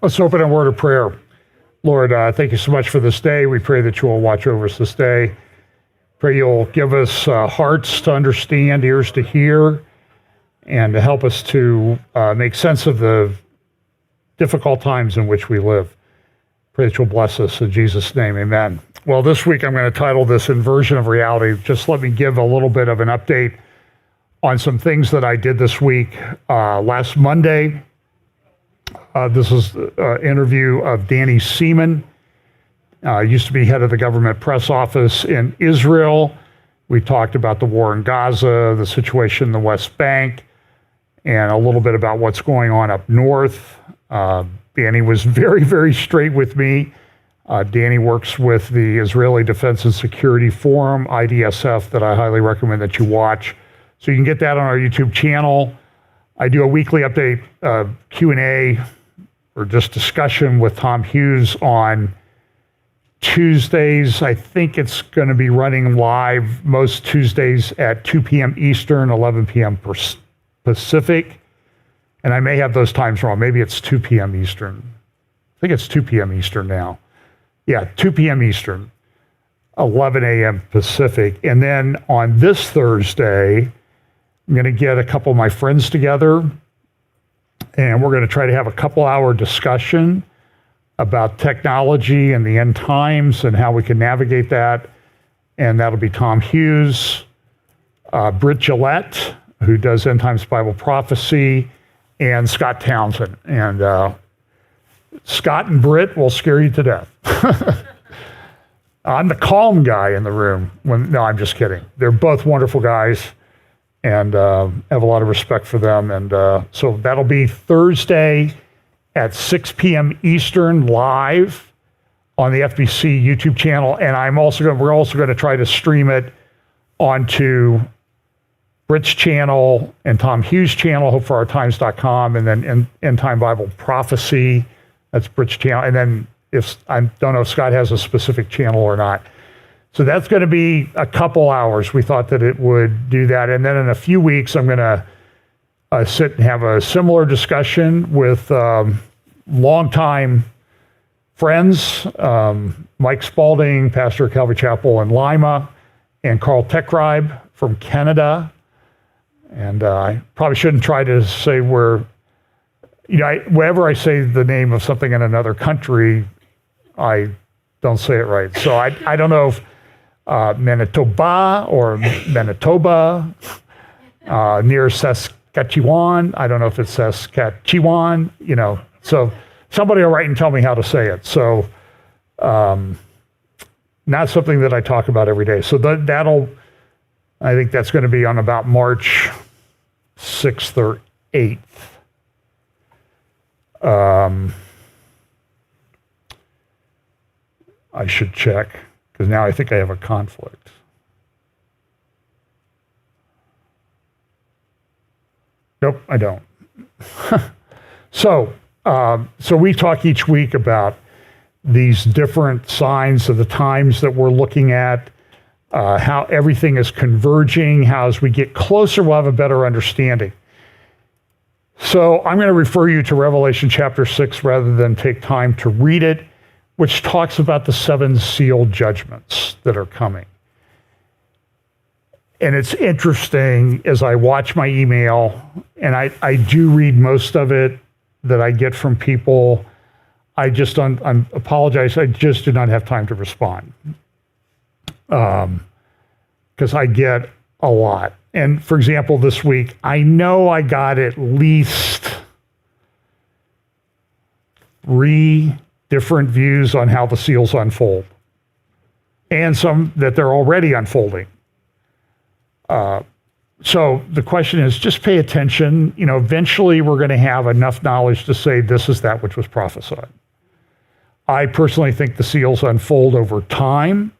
Let's open a word of prayer. Lord, thank you so much for this day. We pray that you will watch over us this day. Pray you'll give us hearts to understand, ears to hear, and to help us to make sense of the difficult times in which we live. Pray that you'll bless us in Jesus' name, amen. Well, this week I'm going to title this Inversion of Reality. Just let me give a little bit of an update on some things that I did this week. Last Monday, this is an interview of Danny Seaman. Used to be head of the government press office in Israel. We talked about the war in Gaza, the situation in the West Bank, and a little bit about what's going on up north. Danny was very, very straight with me. Danny works with the Israeli Defense and Security Forum, IDSF, that I highly recommend that you watch. So you can get that on our YouTube channel. I do a weekly update Q&A or just discussion with Tom Hughes on Tuesdays. I think it's going to be running live most Tuesdays at 2 p.m. Eastern, 11 p.m. Pacific. And I may have those times wrong. Maybe it's 2 p.m. Eastern. I think it's 2 p.m. Eastern now. Yeah, 2 p.m. Eastern, 11 a.m. Pacific. And then on this Thursday, I'm going to get a couple of my friends together, and we're going to try to have a couple-hour discussion about technology and the end times and how we can navigate that. And that'll be Tom Hughes, Britt Gillette, who does End Times Bible Prophecy, and Scott Townsend. And Scott and Britt will scare you to death. I'm the calm guy in the room. No, I'm just kidding. They're both wonderful guys, and have a lot of respect for them. And so that'll be Thursday at 6 p.m. Eastern live on the FBC YouTube channel. And we're also going to try to stream it onto Britt's channel and Tom Hughes' channel, hopeforOurTimes.com, and then End Time Bible Prophecy. That's Britt's channel. And then I don't know if Scott has a specific channel or not. So that's going to be a couple hours. We thought that it would do that. And then in a few weeks, I'm going to sit and have a similar discussion with longtime friends, Mike Spalding, pastor of Calvary Chapel in Lima, and Carl Techribe from Canada. And I probably shouldn't try to say whenever I say the name of something in another country, I don't say it right. So I don't know if Manitoba or Manitoba, near Saskatchewan. I don't know if it's Saskatchewan, so somebody will write and tell me how to say it. So not something that I talk about every day. So I think that's going to be on about March 6th or 8th. I should check, because now I think I have a conflict. Nope, I don't. So we talk each week about these different signs of the times that we're looking at, how everything is converging, how as we get closer, we'll have a better understanding. So I'm going to refer you to Revelation chapter 6 rather than take time to read it, which talks about the 7 sealed judgments that are coming. And it's interesting as I watch my email, and I do read most of it that I get from people. I apologize, I just do not have time to respond. Because I get a lot. And for example, this week, I know I got at least 3 different views on how the seals unfold, and some that they're already unfolding. So the question is, just pay attention. Eventually we're going to have enough knowledge to say this is that which was prophesied. I personally think the seals unfold over time.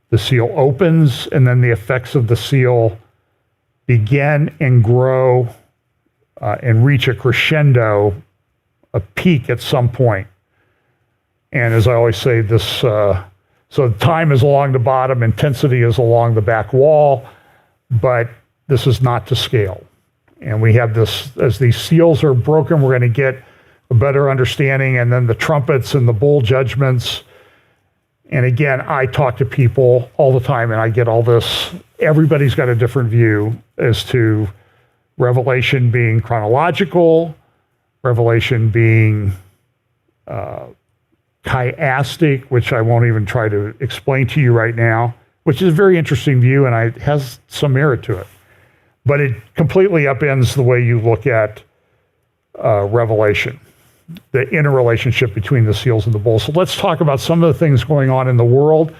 The seal opens, and then the effects of the seal begin and grow and reach a crescendo, a peak at some point. And as I always say, so time is along the bottom, intensity is along the back wall, but this is not to scale. And we have this, as these seals are broken, we're going to get a better understanding, and then the trumpets and the bowl judgments. And again, I talk to people all the time and I get all this. Everybody's got a different view as to Revelation being chronological, Revelation being chiastic, which I won't even try to explain to you right now, which is a very interesting view and it has some merit to it. But it completely upends the way you look at Revelation, the interrelationship between the seals and the bowls. So let's talk about some of the things going on in the world,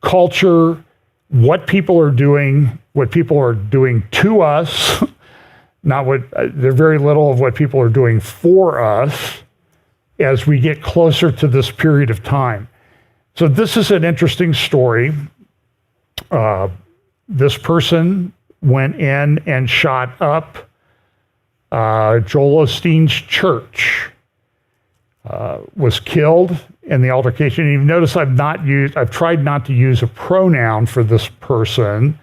culture, what people are doing to us, not what, there's very little of what people are doing for us as we get closer to this period of time. So this is an interesting story. This person went in and shot up Joel Osteen's church, was killed in the altercation. And you've noticed I've tried not to use a pronoun for this person,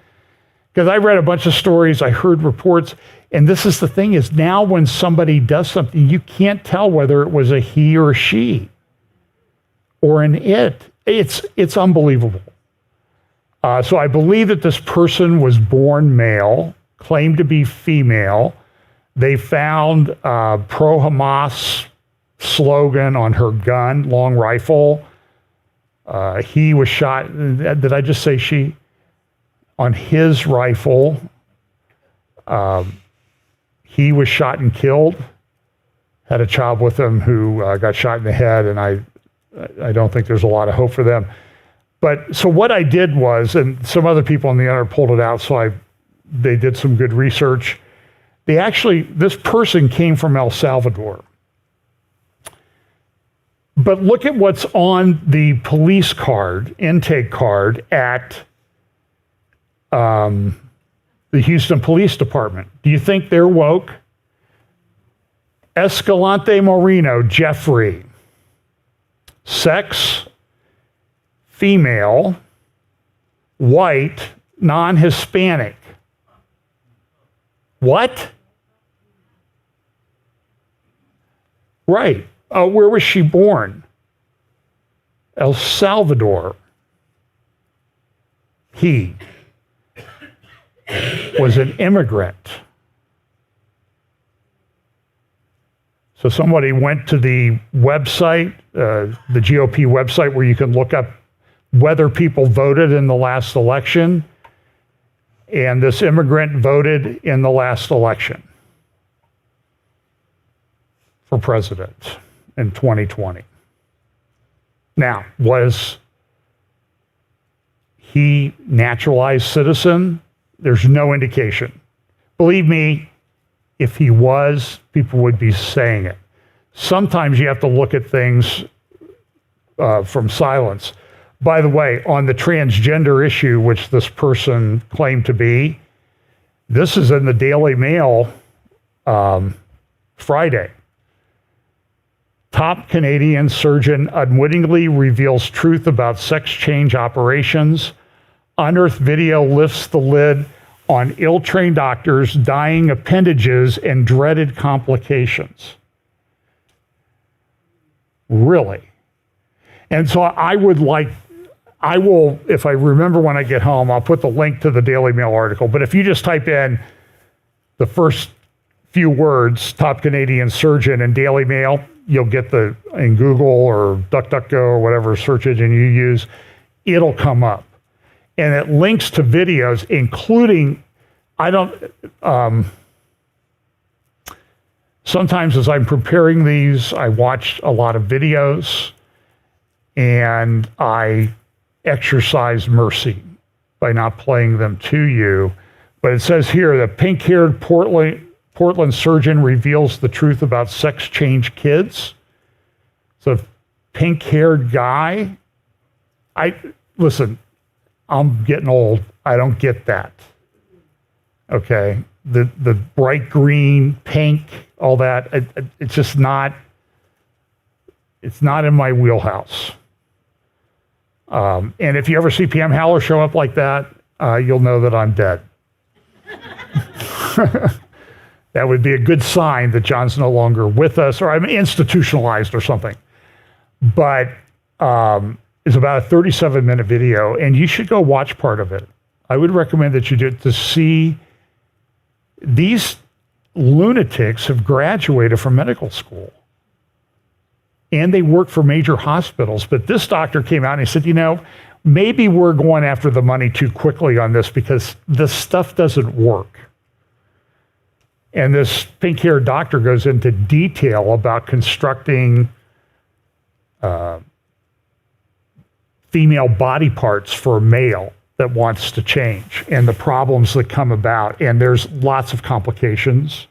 because I read a bunch of stories, I heard reports, and this is the thing is now when somebody does something, you can't tell whether it was a he or a she or an it. It's unbelievable. So I believe that this person was born male, claimed to be female. They found a pro-Hamas slogan on her gun, long rifle. He was shot, did I just say she? On his rifle. He was shot and killed. Had a child with him who got shot in the head, and I don't think there's a lot of hope for them. But so what I did was, and some other people on the internet pulled it out, so they did some good research. This person came from El Salvador. But look at what's on the police card, intake card at the Houston Police Department. Do you think they're woke? Escalante Moreno, Jeffrey. Sex, female, white, non-Hispanic. What? Right. Where was she born? El Salvador. He was an immigrant. So somebody went to the website, the GOP website, where you can look up whether people voted in the last election, and this immigrant voted in the last election for president in 2020. Now, was he naturalized citizen? There's no indication. Believe me, if he was, people would be saying it. Sometimes you have to look at things from silence. By the way, on the transgender issue, which this person claimed to be, this is in the Daily Mail Friday. Top Canadian surgeon unwittingly reveals truth about sex change operations. Unearthed video lifts the lid on ill-trained doctors, dying appendages, and dreaded complications. Really? And so I will, if I remember when I get home, I'll put the link to the Daily Mail article. But if you just type in the first few words, top Canadian surgeon and Daily Mail, you'll get in Google or DuckDuckGo or whatever search engine you use, it'll come up. And it links to videos, including, sometimes as I'm preparing these, I watch a lot of videos and I exercise mercy by not playing them to you. But it says here, the pink-haired Portland surgeon reveals the truth about sex change kids. So pink-haired guy, listen, I'm getting old. I don't get that. Okay. The bright green, pink, all that, it's just not, it's not in my wheelhouse. And if you ever see Pam Haller show up like that, you'll know that I'm dead. That would be a good sign that John's no longer with us, or I'm institutionalized or something. But it's about a 37-minute video, and you should go watch part of it. I would recommend that you do it to see these lunatics have graduated from medical school. And they work for major hospitals. But this doctor came out and he said, maybe we're going after the money too quickly on this because this stuff doesn't work. And this pink-haired doctor goes into detail about constructing female body parts for a male that wants to change and the problems that come about. And there's lots of complications.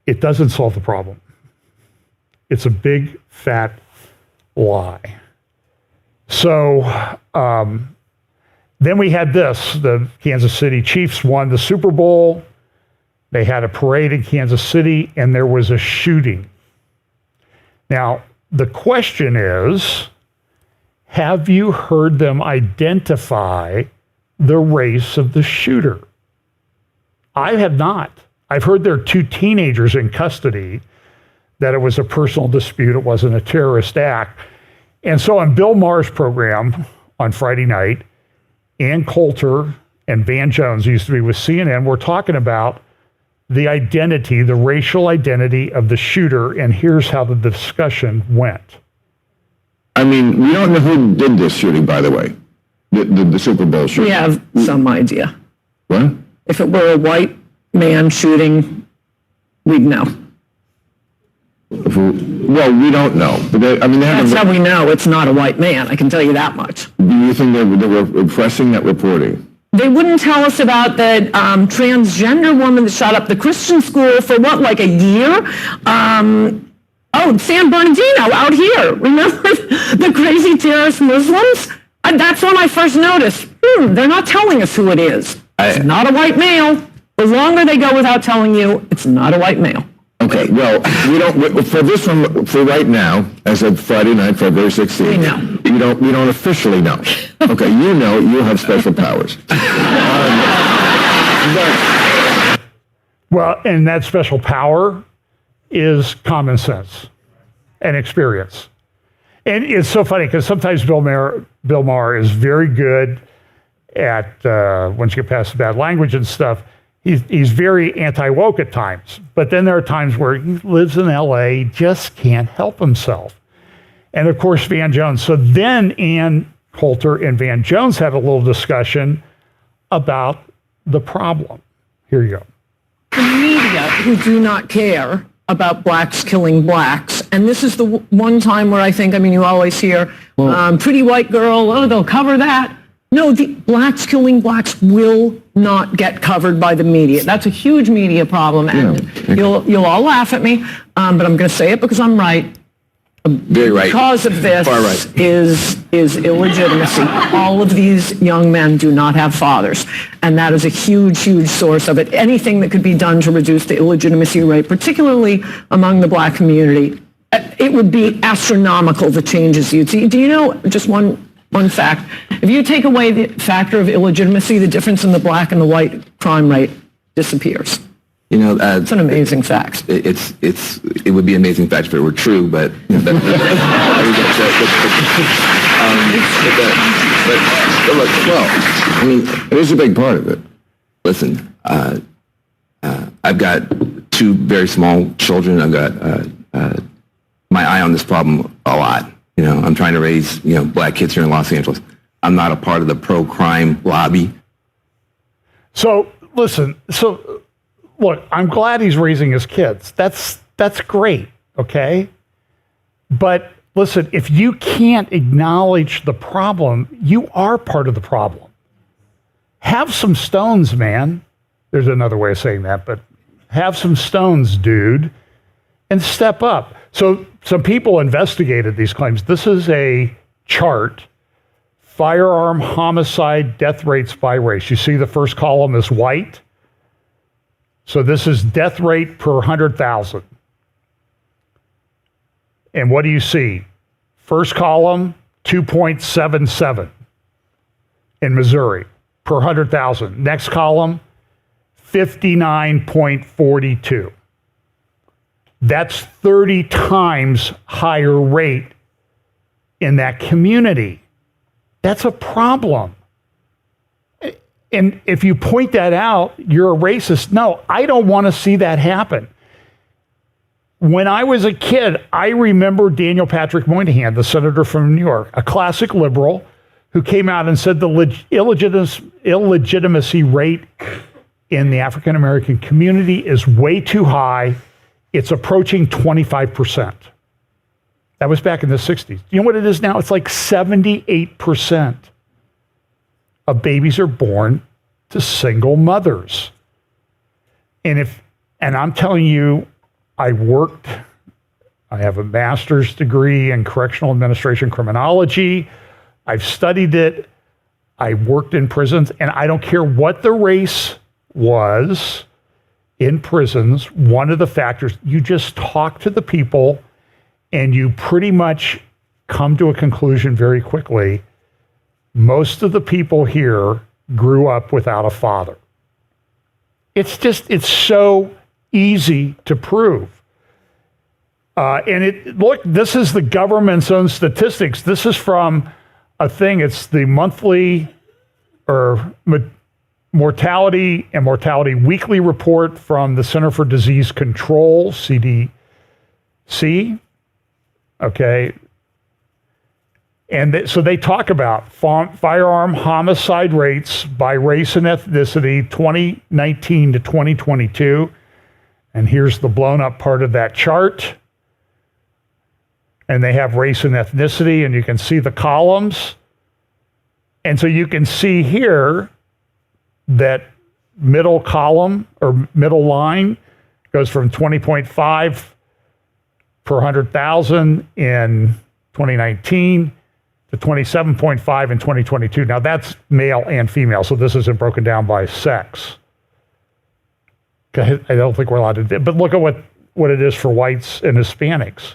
It doesn't solve the problem. It's a big, fat lie. So then we had this. The Kansas City Chiefs won the Super Bowl. They had a parade in Kansas City, and there was a shooting. Now, the question is, have you heard them identify the race of the shooter? I have not. I've heard there are 2 teenagers in custody, that it was a personal dispute, it wasn't a terrorist act. And so on Bill Maher's program on Friday night, Ann Coulter and Van Jones, who used to be with CNN, were talking about the identity, the racial identity of the shooter, and here's how the discussion went. I mean, we don't know who did this shooting, by the way, the Super Bowl shooting. We have some idea. What? If it were a white man shooting, we'd know. Well, we don't know. But they haven't. That's how we know it's not a white man. I can tell you that much. Do you think they were repressing that reporting? They wouldn't tell us about the transgender woman that shot up the Christian school for what, like a year? San Bernardino out here. Remember the crazy terrorist Muslims? That's when I first noticed, they're not telling us who it is. It's not a white male. The longer they go without telling you, it's not a white male. Okay, well, we don't, for this one, for right now, as of Friday night, February 16th, we know. We don't officially know. Okay, you have special powers. Well, and that special power is common sense and experience. And it's so funny because sometimes Bill Maher is very good at, once you get past the bad language and stuff, he's very anti-woke at times. But then there are times where he lives in LA, just can't help himself. And of course, Van Jones. So then Ann Coulter and Van Jones had a little discussion about the problem. Here you go. The media who do not care about blacks killing blacks. And this is the one time where I think, you always hear, pretty white girl, they'll cover that. No, the blacks killing blacks will not get covered by the media. That's a huge media problem, and you'll all laugh at me, but I'm going to say it because I'm right. Very right. Because of this right. is illegitimacy. All of these young men do not have fathers, and that is a huge, huge source of it. Anything that could be done to reduce the illegitimacy rate, particularly among the black community, it would be astronomical, the changes you'd see. Do you know, just one fact, if you take away the factor of illegitimacy, the difference in the black and the white crime rate disappears. It's an amazing fact. It would be an amazing fact if it were true, but look, it is a big part of it. Listen, I've got 2 very small children. I've got my eye on this problem a lot. I'm trying to raise, black kids here in Los Angeles. I'm not a part of the pro-crime lobby. So listen, look, I'm glad he's raising his kids. That's great, okay? But listen, if you can't acknowledge the problem, you are part of the problem. Have some stones, man. There's another way of saying that, but have some stones, dude, and step up. So some people investigated these claims. This is a chart, firearm homicide death rates by race. You see the first column is white. So this is death rate per 100,000. And what do you see? First column, 2.77 in Missouri per 100,000. Next column, 59.42. That's 30 times higher rate in that community. That's a problem. And if you point that out, you're a racist. No, I don't want to see that happen. When I was a kid, I remember Daniel Patrick Moynihan, the senator from New York, a classic liberal, who came out and said the illegitimacy rate in the African American community is way too high. It's approaching 25%. That was back in the 60s. You know what it is now? It's like 78% of babies are born to single mothers. And I'm telling you, I have a master's degree in correctional administration criminology. I've studied it. I worked in prisons, and I don't care what the race was in prisons. One of the factors, you just talk to the people and you pretty much come to a conclusion very quickly. Most of the people here grew up without a father. It's so easy to prove. Look, this is the government's own statistics. This is from a thing, it's the monthly or mortality and mortality weekly report from the Center for Disease Control, CDC. Okay. And so they talk about firearm homicide rates by race and ethnicity 2019 to 2022. And here's the blown up part of that chart. And they have race and ethnicity, and you can see the columns. And so you can see here that middle column or middle line goes from 20.5 per 100,000 in 2019 to 27.5 in 2022. Now that's male and female, so this isn't broken down by sex. I don't think we're allowed to do, but look at what it is for whites and Hispanics.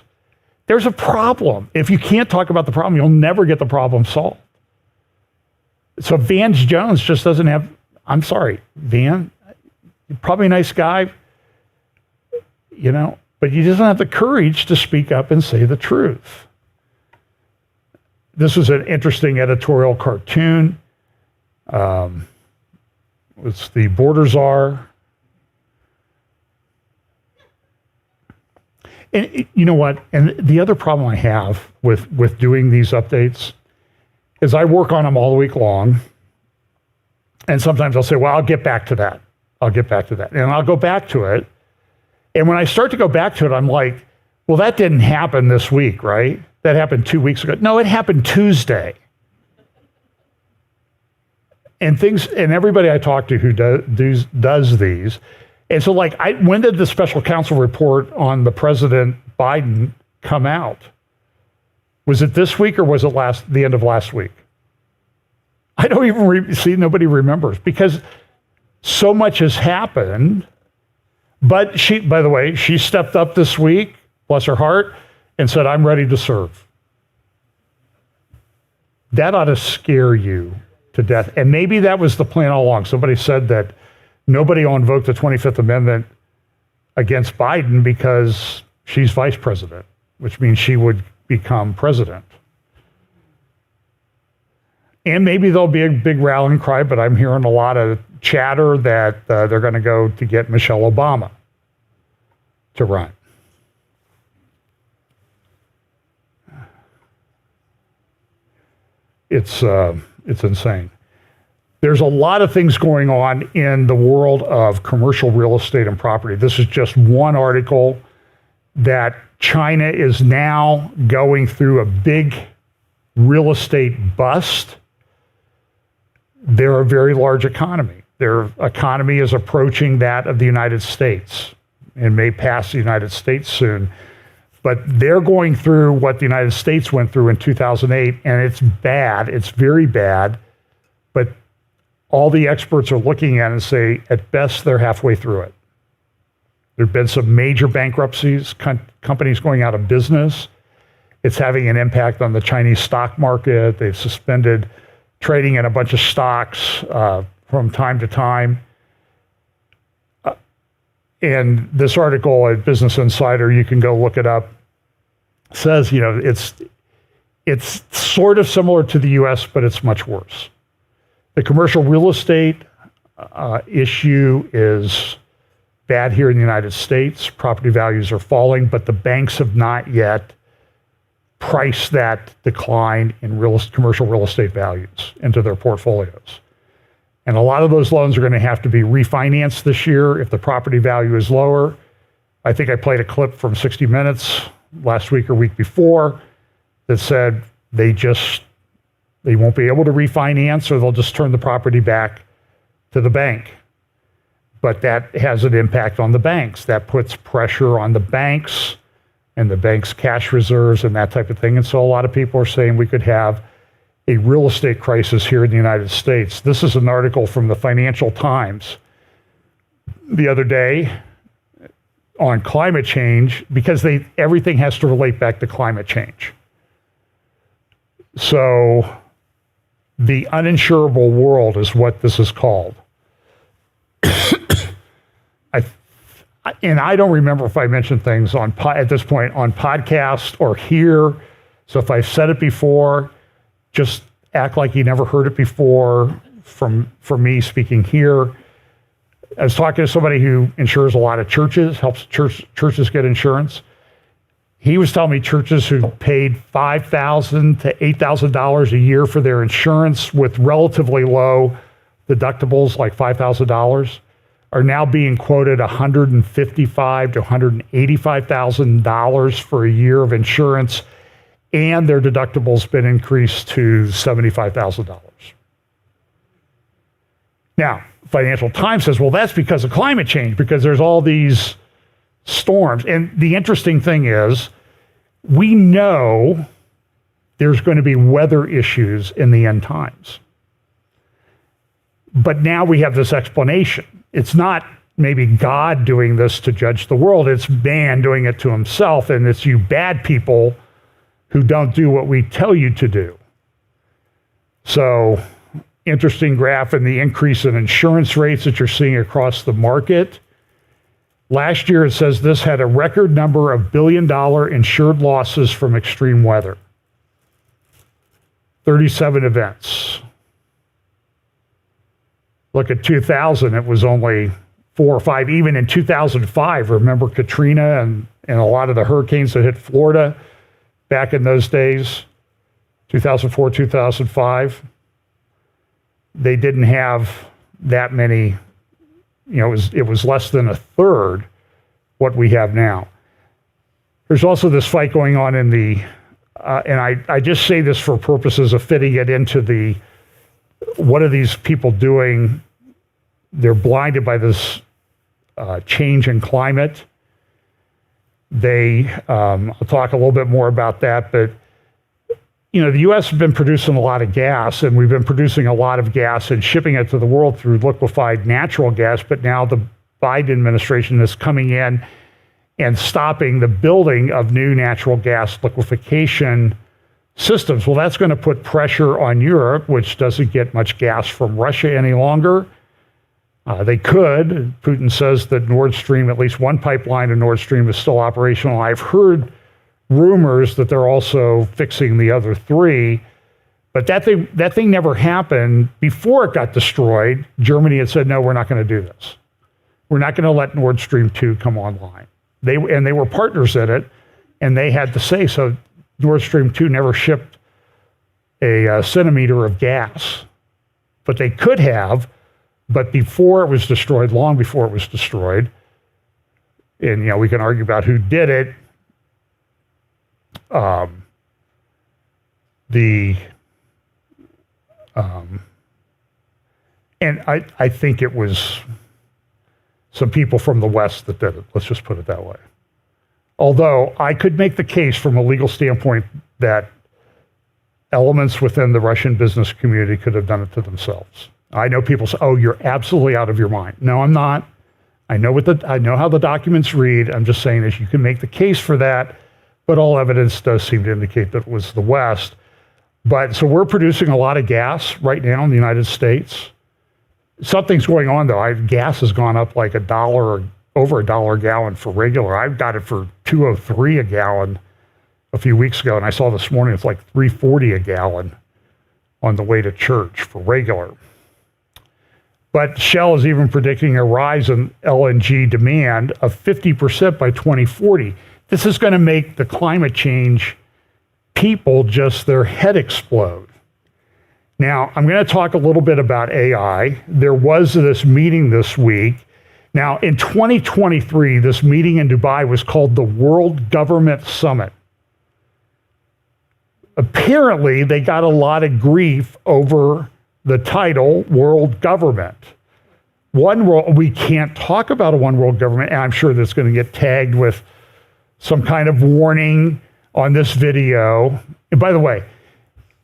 There's a problem. If you can't talk about the problem, you'll never get the problem solved. So Van Jones just doesn't have, I'm sorry, Van, you're probably a nice guy, but you just don't have the courage to speak up and say the truth. This was an interesting editorial cartoon. It's the Border Czar. And you know what? And the other problem I have with doing these updates is I work on them all week long. And sometimes I'll say, well, I'll get back to that. And I'll go back to it. And when I start to go back to it, I'm like, well, that didn't happen this week, right? That happened 2 weeks ago. No, it happened Tuesday. And everybody I talk to who does these, and so when did the special counsel report on the President Biden come out? Was it this week or was it the end of last week? I don't even see, nobody remembers because so much has happened. But by the way, she stepped up this week, bless her heart, and said, I'm ready to serve. That ought to scare you to death. And maybe that was the plan all along. Somebody said that nobody will invoke the 25th Amendment against Biden because she's vice president, which means she would become president. And maybe there'll be a big rallying cry, but I'm hearing a lot of chatter that they're going to go to get Michelle Obama to run. It's insane. There's a lot of things going on in the world of commercial real estate and property. This is just one article that China is now going through a big real estate bust. They're a very large economy. Their economy is approaching that of the United States and may pass the United States soon. But they're going through what the United States went through in 2008, and it's bad. It's very bad. But all the experts are looking at it and say, at best, they're halfway through it. There have been some major bankruptcies, companies going out of business. It's having an impact on the Chinese stock market. They've suspended trading in a bunch of stocks from time to time. And this article at Business Insider, you can go look it up, says, it's sort of similar to the US, but it's much worse. The commercial real estate issue is bad here in the United States. Property values are falling, but the banks have not yet priced that decline in commercial real estate values into their portfolios. And a lot of those loans are going to have to be refinanced this year if the property value is lower. I think I played a clip from 60 Minutes last week or week before that said they won't be able to refinance, or they'll just turn the property back to the bank. But that has an impact on the banks. That puts pressure on the banks and the bank's cash reserves and that type of thing. And so a lot of people are saying we could have a real estate crisis here in the United States. This is an article from the Financial Times the other day on climate change, because everything has to relate back to climate change. So the uninsurable world is what this is called. I don't remember if I mentioned things at this point on podcast or here. So if I've said it before, just act like you never heard it before from me speaking here. I was talking to somebody who insures a lot of churches, helps churches get insurance. He was telling me churches who paid $5,000 to $8,000 a year for their insurance with relatively low deductibles, like $5,000, are now being quoted $155,000 to $185,000 for a year of insurance, and their deductible's been increased to $75,000. Now, Financial Times says, well, that's because of climate change, because there's all these storms. And the interesting thing is, we know there's going to be weather issues in the end times. But now we have this explanation. It's not maybe God doing this to judge the world. It's man doing it to himself, and it's you bad people who don't do what we tell you to do. So, interesting graph in the increase in insurance rates that you're seeing across the market. Last year, it says this had a record number of billion-dollar insured losses from extreme weather. 37 events. Look at 2000, it was only 4 or 5. Even in 2005, remember Katrina and a lot of the hurricanes that hit Florida back in those days, 2004, 2005. They didn't have that many, it was less than a third what we have now. There's also this fight going on in the, and I just say this for purposes of fitting it into what are these people doing? They're blinded by this change in climate. I'll talk a little bit more about that, but the U.S. has been producing a lot of gas, and we've been producing a lot of gas and shipping it to the world through liquefied natural gas, but now the Biden administration is coming in and stopping the building of new natural gas liquefaction systems. Well, that's going to put pressure on Europe, which doesn't get much gas from Russia any longer. They could. Putin says that Nord Stream, at least one pipeline of Nord Stream, is still operational. I've heard rumors that they're also fixing the other 3, but that thing never happened. Before it got destroyed, Germany had said, no, we're not going to do this. We're not going to let Nord Stream 2 come online. They were partners in it, and they had to say so. Nord Stream 2 never shipped a centimeter of gas, but they could have. But before it was destroyed, long before it was destroyed, and we can argue about who did it. And I think it was some people from the West that did it. Let's just put it that way. Although I could make the case from a legal standpoint that elements within the Russian business community could have done it to themselves. I know people say, oh, you're absolutely out of your mind. No, I'm not. I know how the documents read. I'm just saying is you can make the case for that, but all evidence does seem to indicate that it was the West. But so we're producing a lot of gas right now in the United States. Something's going on though. Gas has gone up like $1 over $1 a gallon for regular. I've got it for $2.03 a gallon a few weeks ago, and I saw this morning it's like $3.40 a gallon on the way to church for regular. But Shell is even predicting a rise in LNG demand of 50% by 2040. This is going to make the climate change people just their head explode. Now, I'm going to talk a little bit about AI. There was this meeting this week. Now, in 2023, this meeting in Dubai was called the World Government Summit. Apparently, they got a lot of grief over the title World Government. One world, we can't talk about a one world government, and I'm sure that's going to get tagged with some kind of warning on this video. And by the way,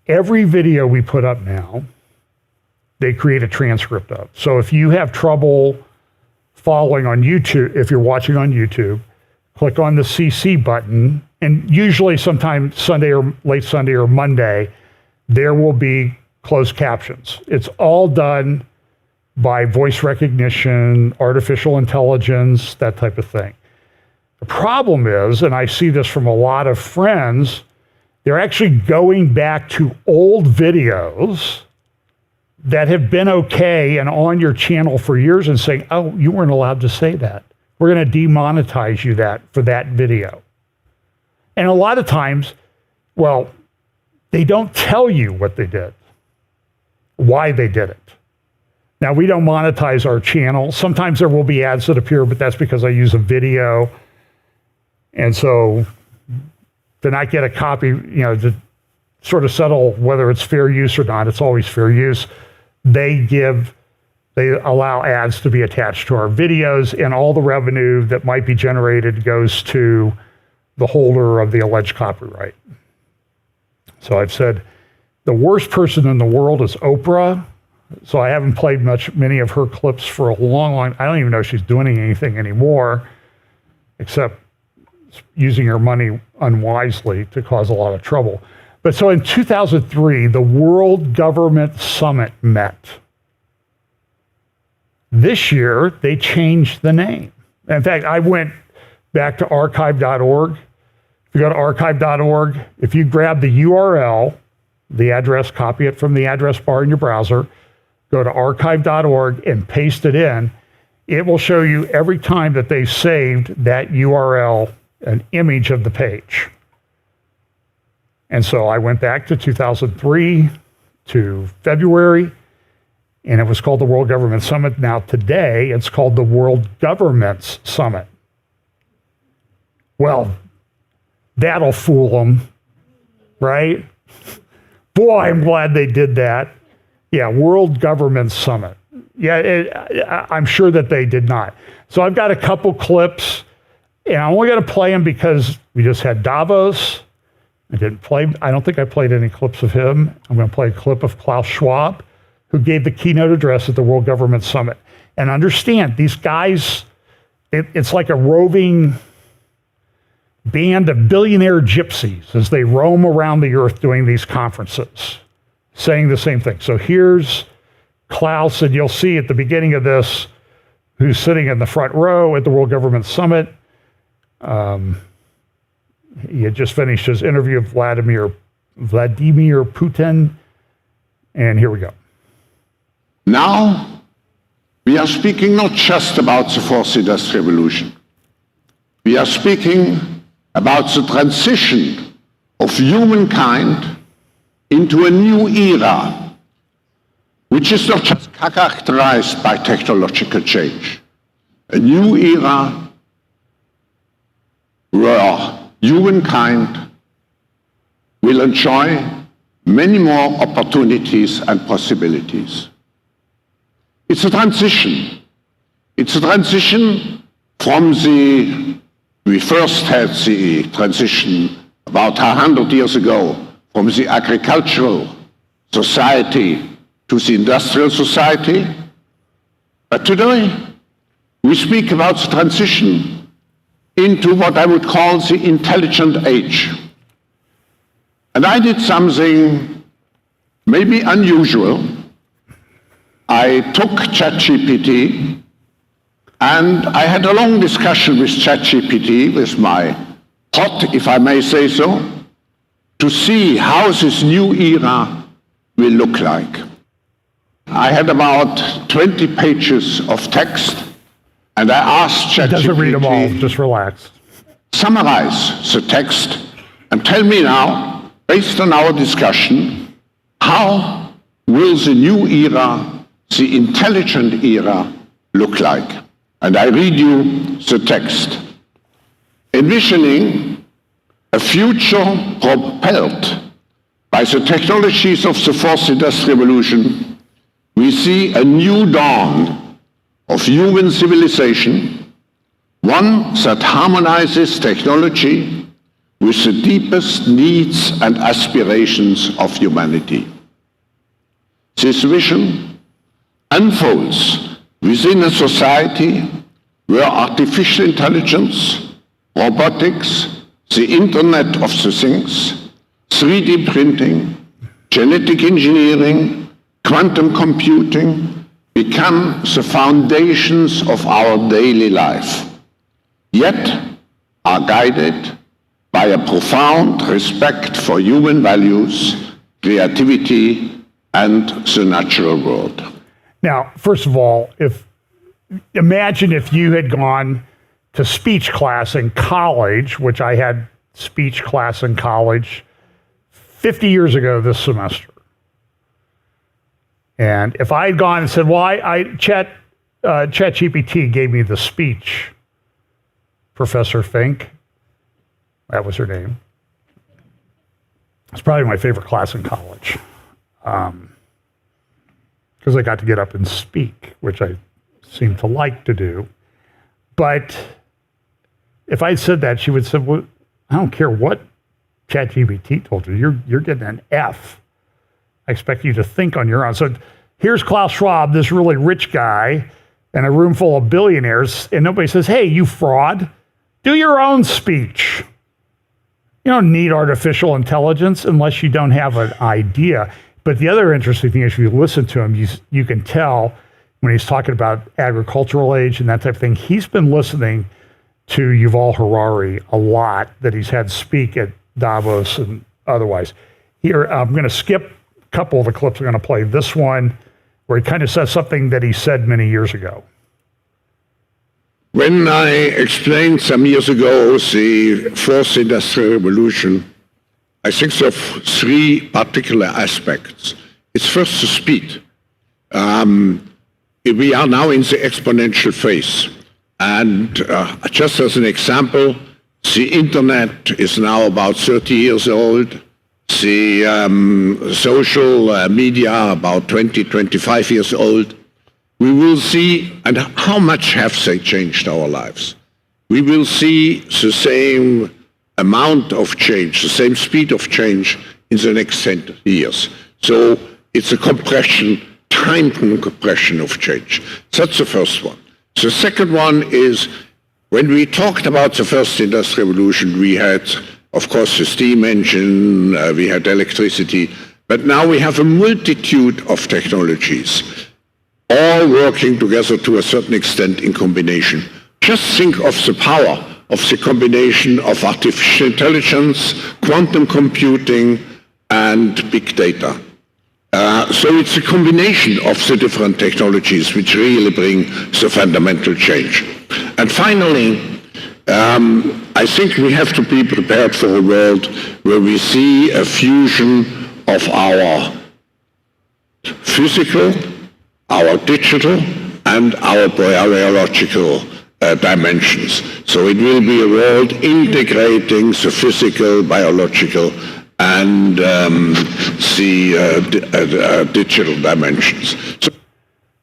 every video we put up now, they create a transcript of. So if you have trouble following on YouTube, if you're watching on YouTube, click on the CC button, and usually sometime Sunday or late Sunday or Monday, there will be closed captions. It's all done by voice recognition, artificial intelligence, that type of thing. The problem is, and I see this from a lot of friends, they're actually going back to old videos that have been okay and on your channel for years and saying, oh, you weren't allowed to say that. We're going to demonetize you for that video. And a lot of times, well, they don't tell you what they did, why they did it. Now, we don't monetize our channel. Sometimes there will be ads that appear, but that's because I use a video. And so to not get a copy, to sort of settle whether it's fair use or not, it's always fair use. They allow ads to be attached to our videos, and all the revenue that might be generated goes to the holder of the alleged copyright. So I've said the worst person in the world is Oprah. So I haven't played many of her clips for a long, I don't even know if she's doing anything anymore, except using her money unwisely to cause a lot of trouble. But so in 2003, the World Government Summit met. This year, they changed the name. In fact, I went back to archive.org. If you go to archive.org, if you grab the URL, the address, copy it from the address bar in your browser, go to archive.org and paste it in, it will show you every time that they saved that URL an image of the page. And so I went back to 2003 to February, and it was called the World Government Summit. Now today, it's called the World Governments Summit. Well, that'll fool them, right? Boy, I'm glad they did that. Yeah, World Government Summit. Yeah, I'm sure that they did not. So I've got a couple clips, and I'm only going to play them because we just had Davos. I don't think I played any clips of him. I'm going to play a clip of Klaus Schwab, who gave the keynote address at the World Government Summit. And understand, these guys, it's like a roving band of billionaire gypsies as they roam around the earth doing these conferences, saying the same thing. So here's Klaus, and you'll see at the beginning of this who's sitting in the front row at the World Government Summit. He had just finished his interview with Vladimir Putin, and here we go. Now, we are speaking not just about the fourth industrial revolution. We are speaking about the transition of humankind into a new era, which is not just characterized by technological change. A new era where humankind will enjoy many more opportunities and possibilities. It's a transition. It's a transition from we first had the transition about 100 years ago from the agricultural society to the industrial society. But today, we speak about the transition into what I would call the intelligent age. And I did something maybe unusual. I took ChatGPT And I had a long discussion with ChatGPT, with my pot, if I may say so, to see how this new era will look like. I had about 20 pages of text, and I asked ChatGPT, Doesn't read them all, just relax. summarize the text and tell me now, based on our discussion, how will the new era, the intelligent era, look like? And I read you the text. Envisioning a future propelled by the technologies of the fourth industrial revolution, we see a new dawn of human civilization, one that harmonizes technology with the deepest needs and aspirations of humanity. This vision unfolds within a society where artificial intelligence, robotics, the Internet of the Things, 3D printing, genetic engineering, quantum computing become the foundations of our daily life, yet are guided by a profound respect for human values, creativity, and the natural world. Now, first of all, imagine if you had gone to speech class in college, which I had speech class in college 50 years ago this semester. And if I had gone and said, well, ChatGPT gave me the speech, Professor Fink, that was her name. It's probably my favorite class in college. Because I got to get up and speak, which I seem to like to do. But if I said that, she would say, well, I don't care what ChatGPT told you. You're getting an F. I expect you to think on your own. So here's Klaus Schwab, this really rich guy, in a room full of billionaires, and nobody says, hey, you fraud, do your own speech. You don't need artificial intelligence unless you don't have an idea. But the other interesting thing is if you listen to him, you can tell when he's talking about agricultural age and that type of thing, he's been listening to Yuval Harari a lot that he's had speak at Davos and otherwise. Here, I'm going to skip a couple of the clips. I'm going to play this one where he kind of says something that he said many years ago. When I explained some years ago the fourth industrial revolution, I think of three particular aspects. It's first the speed. We are now in the exponential phase. And just as an example, the internet is now about 30 years old. The social media about 20, 25 years old. We will see, and how much have they changed our lives? We will see the same amount of change, the same speed of change in the next 10 years. So it's a compression, time compression of change. That's the first one. The second one is, when we talked about the first industrial revolution, we had, of course, the steam engine, we had electricity, but now we have a multitude of technologies, all working together to a certain extent in combination. Just think of the power of the combination of artificial intelligence, quantum computing, and big data. So it's a combination of the different technologies which really bring the fundamental change. And finally, I think we have to be prepared for a world where we see a fusion of our physical, our digital, and our biological dimensions. So it will be a world integrating the physical, biological, and the digital dimensions.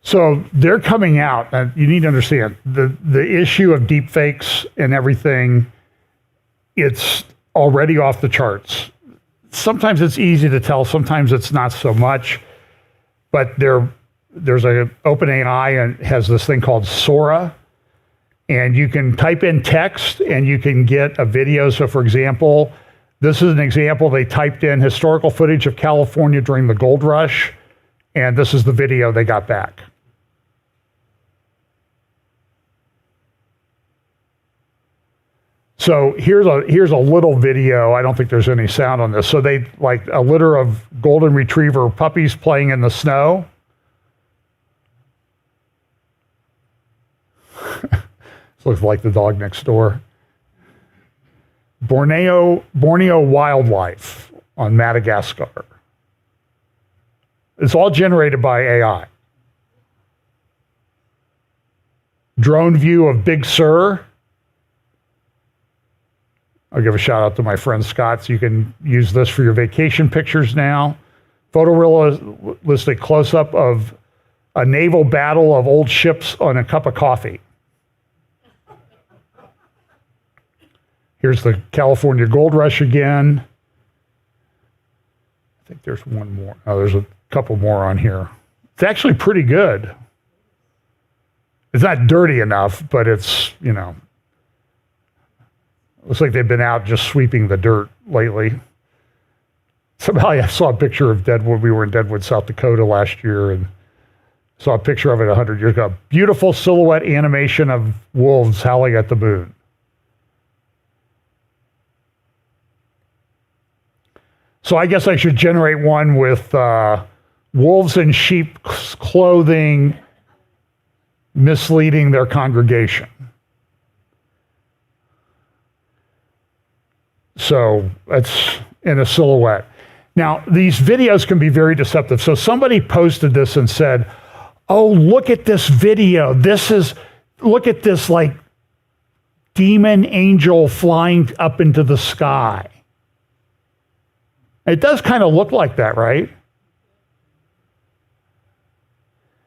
So they're coming out, and you need to understand, the issue of deep fakes and everything, it's already off the charts. Sometimes it's easy to tell, sometimes it's not so much, but there's a OpenAI and has this thing called Sora, and you can type in text and you can get a video. So for example, this is an example. They typed in historical footage of California during the gold rush, and this is the video they got back. So here's a little video. I don't think there's any sound on this. So they like a litter of golden retriever puppies playing in the snow. This looks like the dog next door. Borneo wildlife on Madagascar. It's all generated by AI. Drone view of Big Sur. I'll give a shout out to my friend Scott, so you can use this for your vacation pictures now. Photorealistic close-up of a naval battle of old ships on a cup of coffee. Here's the California Gold Rush again. I think there's one more. Oh, there's a couple more on here. It's actually pretty good. It's not dirty enough, but it's, you know, looks like they've been out just sweeping the dirt lately. Somehow I saw a picture of Deadwood. We were in Deadwood, South Dakota last year, and saw a picture of it 100 years ago. Beautiful silhouette animation of wolves howling at the moon. So I guess I should generate one with wolves in sheep's clothing misleading their congregation. So that's in a silhouette. Now, these videos can be very deceptive. So somebody posted this and said, oh, look at this video. Look at this like demon angel flying up into the sky. It does kind of look like that, right?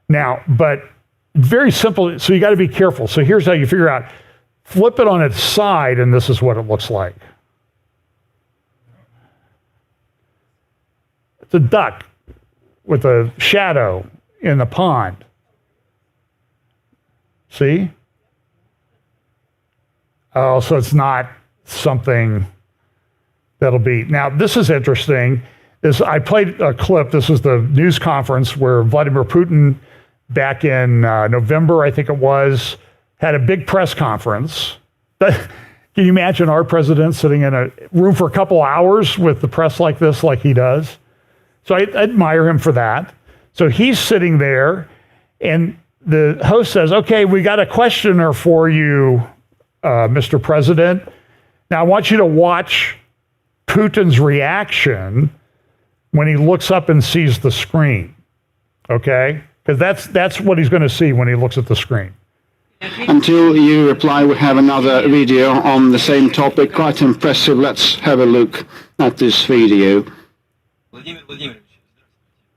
Now, but very simple. So you got to be careful. So here's how you figure out. Flip it on its side, and this is what it looks like. It's a duck with a shadow in the pond. See? Oh, so it's not something that'll be. Now, this is interesting. I played a clip. This was the news conference where Vladimir Putin, back in November, I think it was, had a big press conference. Can you imagine our president sitting in a room for a couple hours with the press like this, like he does? So I admire him for that. So he's sitting there, and the host says, okay, we got a questioner for you, Mr. President. Now, I want you to watch Putin's reaction when he looks up and sees the screen, okay? Because that's what he's going to see when he looks at the screen. Until you reply, we have another video on the same topic, quite impressive. Let's have a look at this video.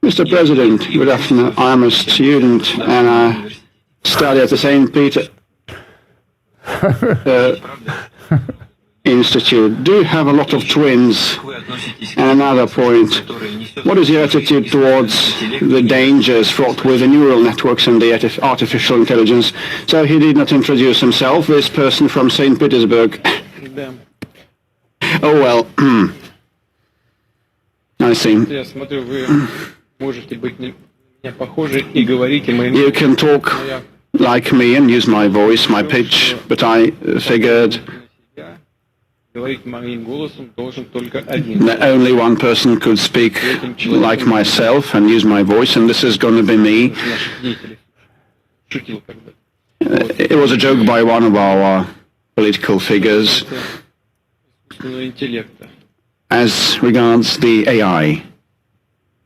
Mr. President, good afternoon. I'm a student and I study at the St. Peter Institute. Do you have a lot of twins? And another point, what is your attitude towards the dangers fraught with the neural networks and the artificial intelligence? So he did not introduce himself, this person from St. Petersburg. Oh well, I see. You can talk like me and use my voice, my pitch, but I figured that only one person could speak like myself and use my voice, and this is going to be me. It was a joke by one of our political figures as regards the AI.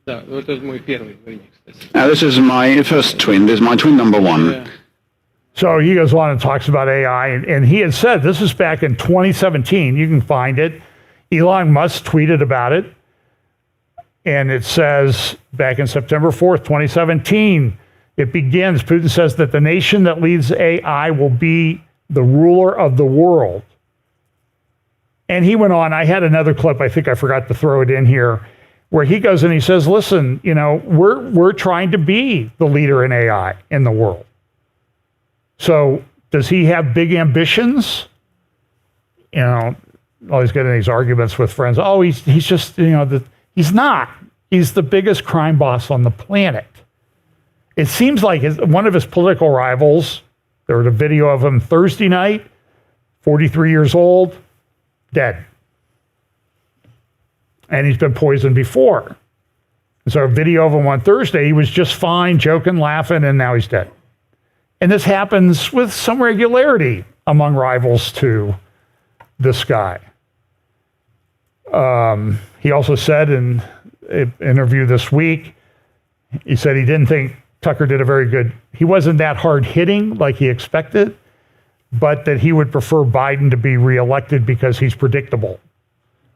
This is my first twin. This is my twin number one. So he goes on and talks about AI, and he had said, this is back in 2017, you can find it. Elon Musk tweeted about it, and it says, back in September 4th, 2017, it begins, Putin says that the nation that leads AI will be the ruler of the world. And he went on, I had another clip, I think I forgot to throw it in here, where he goes and he says, listen, you know, we're trying to be the leader in AI in the world. So does he have big ambitions? You know, always getting these arguments with friends. Oh, he's just, you know, he's not. He's the biggest crime boss on the planet. It seems like one of his political rivals, there was a video of him Thursday night, 43 years old, dead. And he's been poisoned before. So a video of him on Thursday, he was just fine, joking, laughing, and now he's dead. And this happens with some regularity among rivals to this guy. He also said in an interview this week, he said he didn't think Tucker did a very good, he wasn't that hard hitting like he expected, but that he would prefer Biden to be reelected because he's predictable.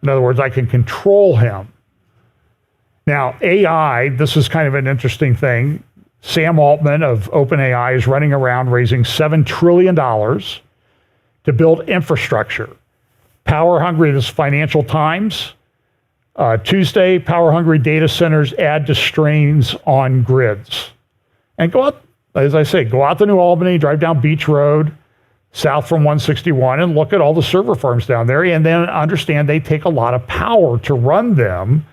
In other words, I can control him. Now, AI, this is kind of an interesting thing. Sam Altman of OpenAI is running around raising $7 trillion to build infrastructure. Power hungry, this is Financial Times. Tuesday, power hungry data centers add to strains on grids. And go out, as I say, go out to New Albany, drive down Beach Road, south from 161, and look at all the server farms down there, and then understand they take a lot of power to run them.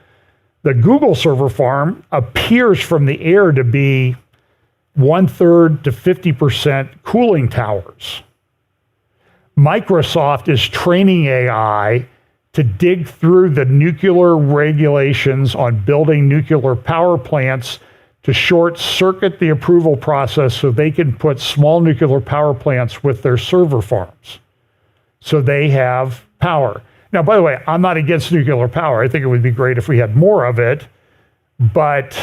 The Google server farm appears from the air to be 1/3 to 50% cooling towers. Microsoft is training AI to dig through the nuclear regulations on building nuclear power plants to short circuit the approval process so they can put small nuclear power plants with their server farms. So they have power. Now, by the way, I'm not against nuclear power. I think it would be great if we had more of it. But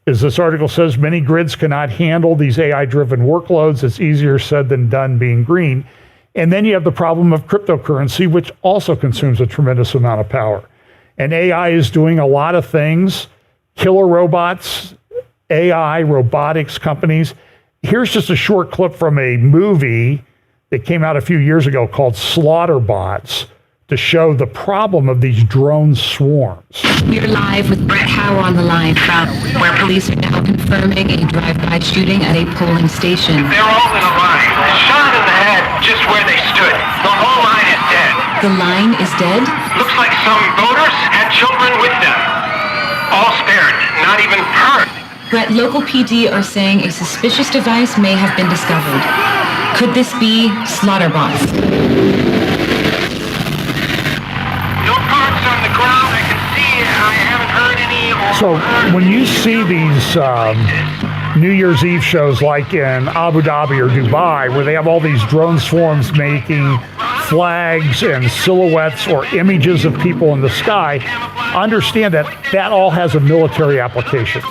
as this article says, many grids cannot handle these AI-driven workloads. It's easier said than done being green. And then you have the problem of cryptocurrency, which also consumes a tremendous amount of power. And AI is doing a lot of things. Killer robots, AI, robotics companies. Here's just a short clip from a movie that came out a few years ago called Slaughterbots to show the problem of these drone swarms. We're live with Brett Howe on the line from where police are now confirming a drive-by shooting at a polling station. They're all in a line, shot in the head just where they stood. The whole line is dead. The line is dead? Looks like some voters had children with them. All spared, not even hurt. Brett, local PD are saying a suspicious device may have been discovered. Could this be Slaughterbots? No parts on the ground. I can see. I haven't heard any. So when you see these New Year's Eve shows like in Abu Dhabi or Dubai, where they have all these drone swarms making flags and silhouettes or images of people in the sky, understand that that all has a military application.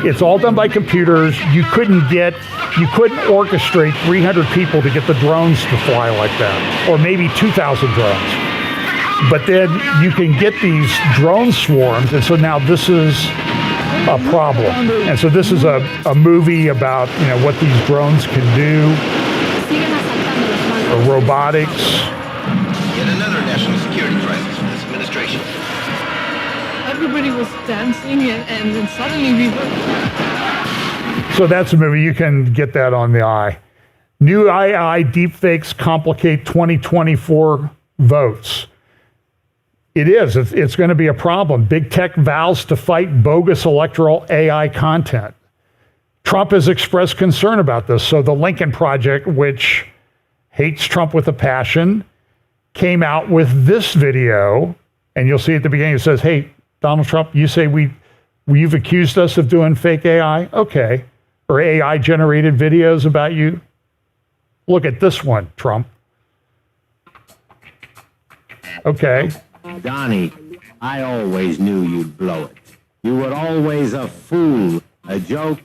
It's all done by computers. You couldn't orchestrate 300 people to get the drones to fly like that, or maybe 2,000 drones. But then you can get these drone swarms, and so now this is a problem. And so this is a movie about what these drones can do, or robotics. Yet another national security crisis for this administration. Everybody was dancing, and then suddenly we were... So that's a movie. You can get that on the eye. New AI deepfakes complicate 2024 votes. It is. It's going to be a problem. Big tech vows to fight bogus electoral AI content. Trump has expressed concern about this. So the Lincoln Project, which hates Trump with a passion, came out with this video, and you'll see at the beginning it says, "Hey, Donald Trump, you say you've accused us of doing fake AI? Okay. Or AI-generated videos about you? Look at this one, Trump." Okay. Donnie, I always knew you'd blow it. You were always a fool, a joke,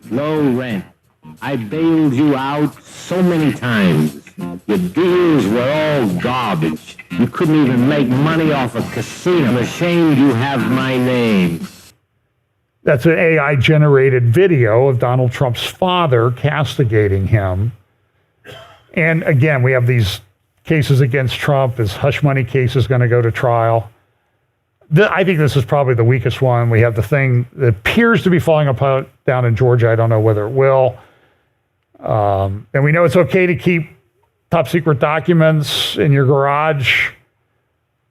low rent. I bailed you out so many times. Your deals were all garbage. You couldn't even make money off a casino. I'm ashamed you have my name. That's an AI-generated video of Donald Trump's father castigating him. And again, we have these cases against Trump. His hush money case is going to go to trial. I think this is probably the weakest one. We have the thing that appears to be falling apart down in Georgia. I don't know whether it will. And we know it's okay to keep top secret documents in your garage,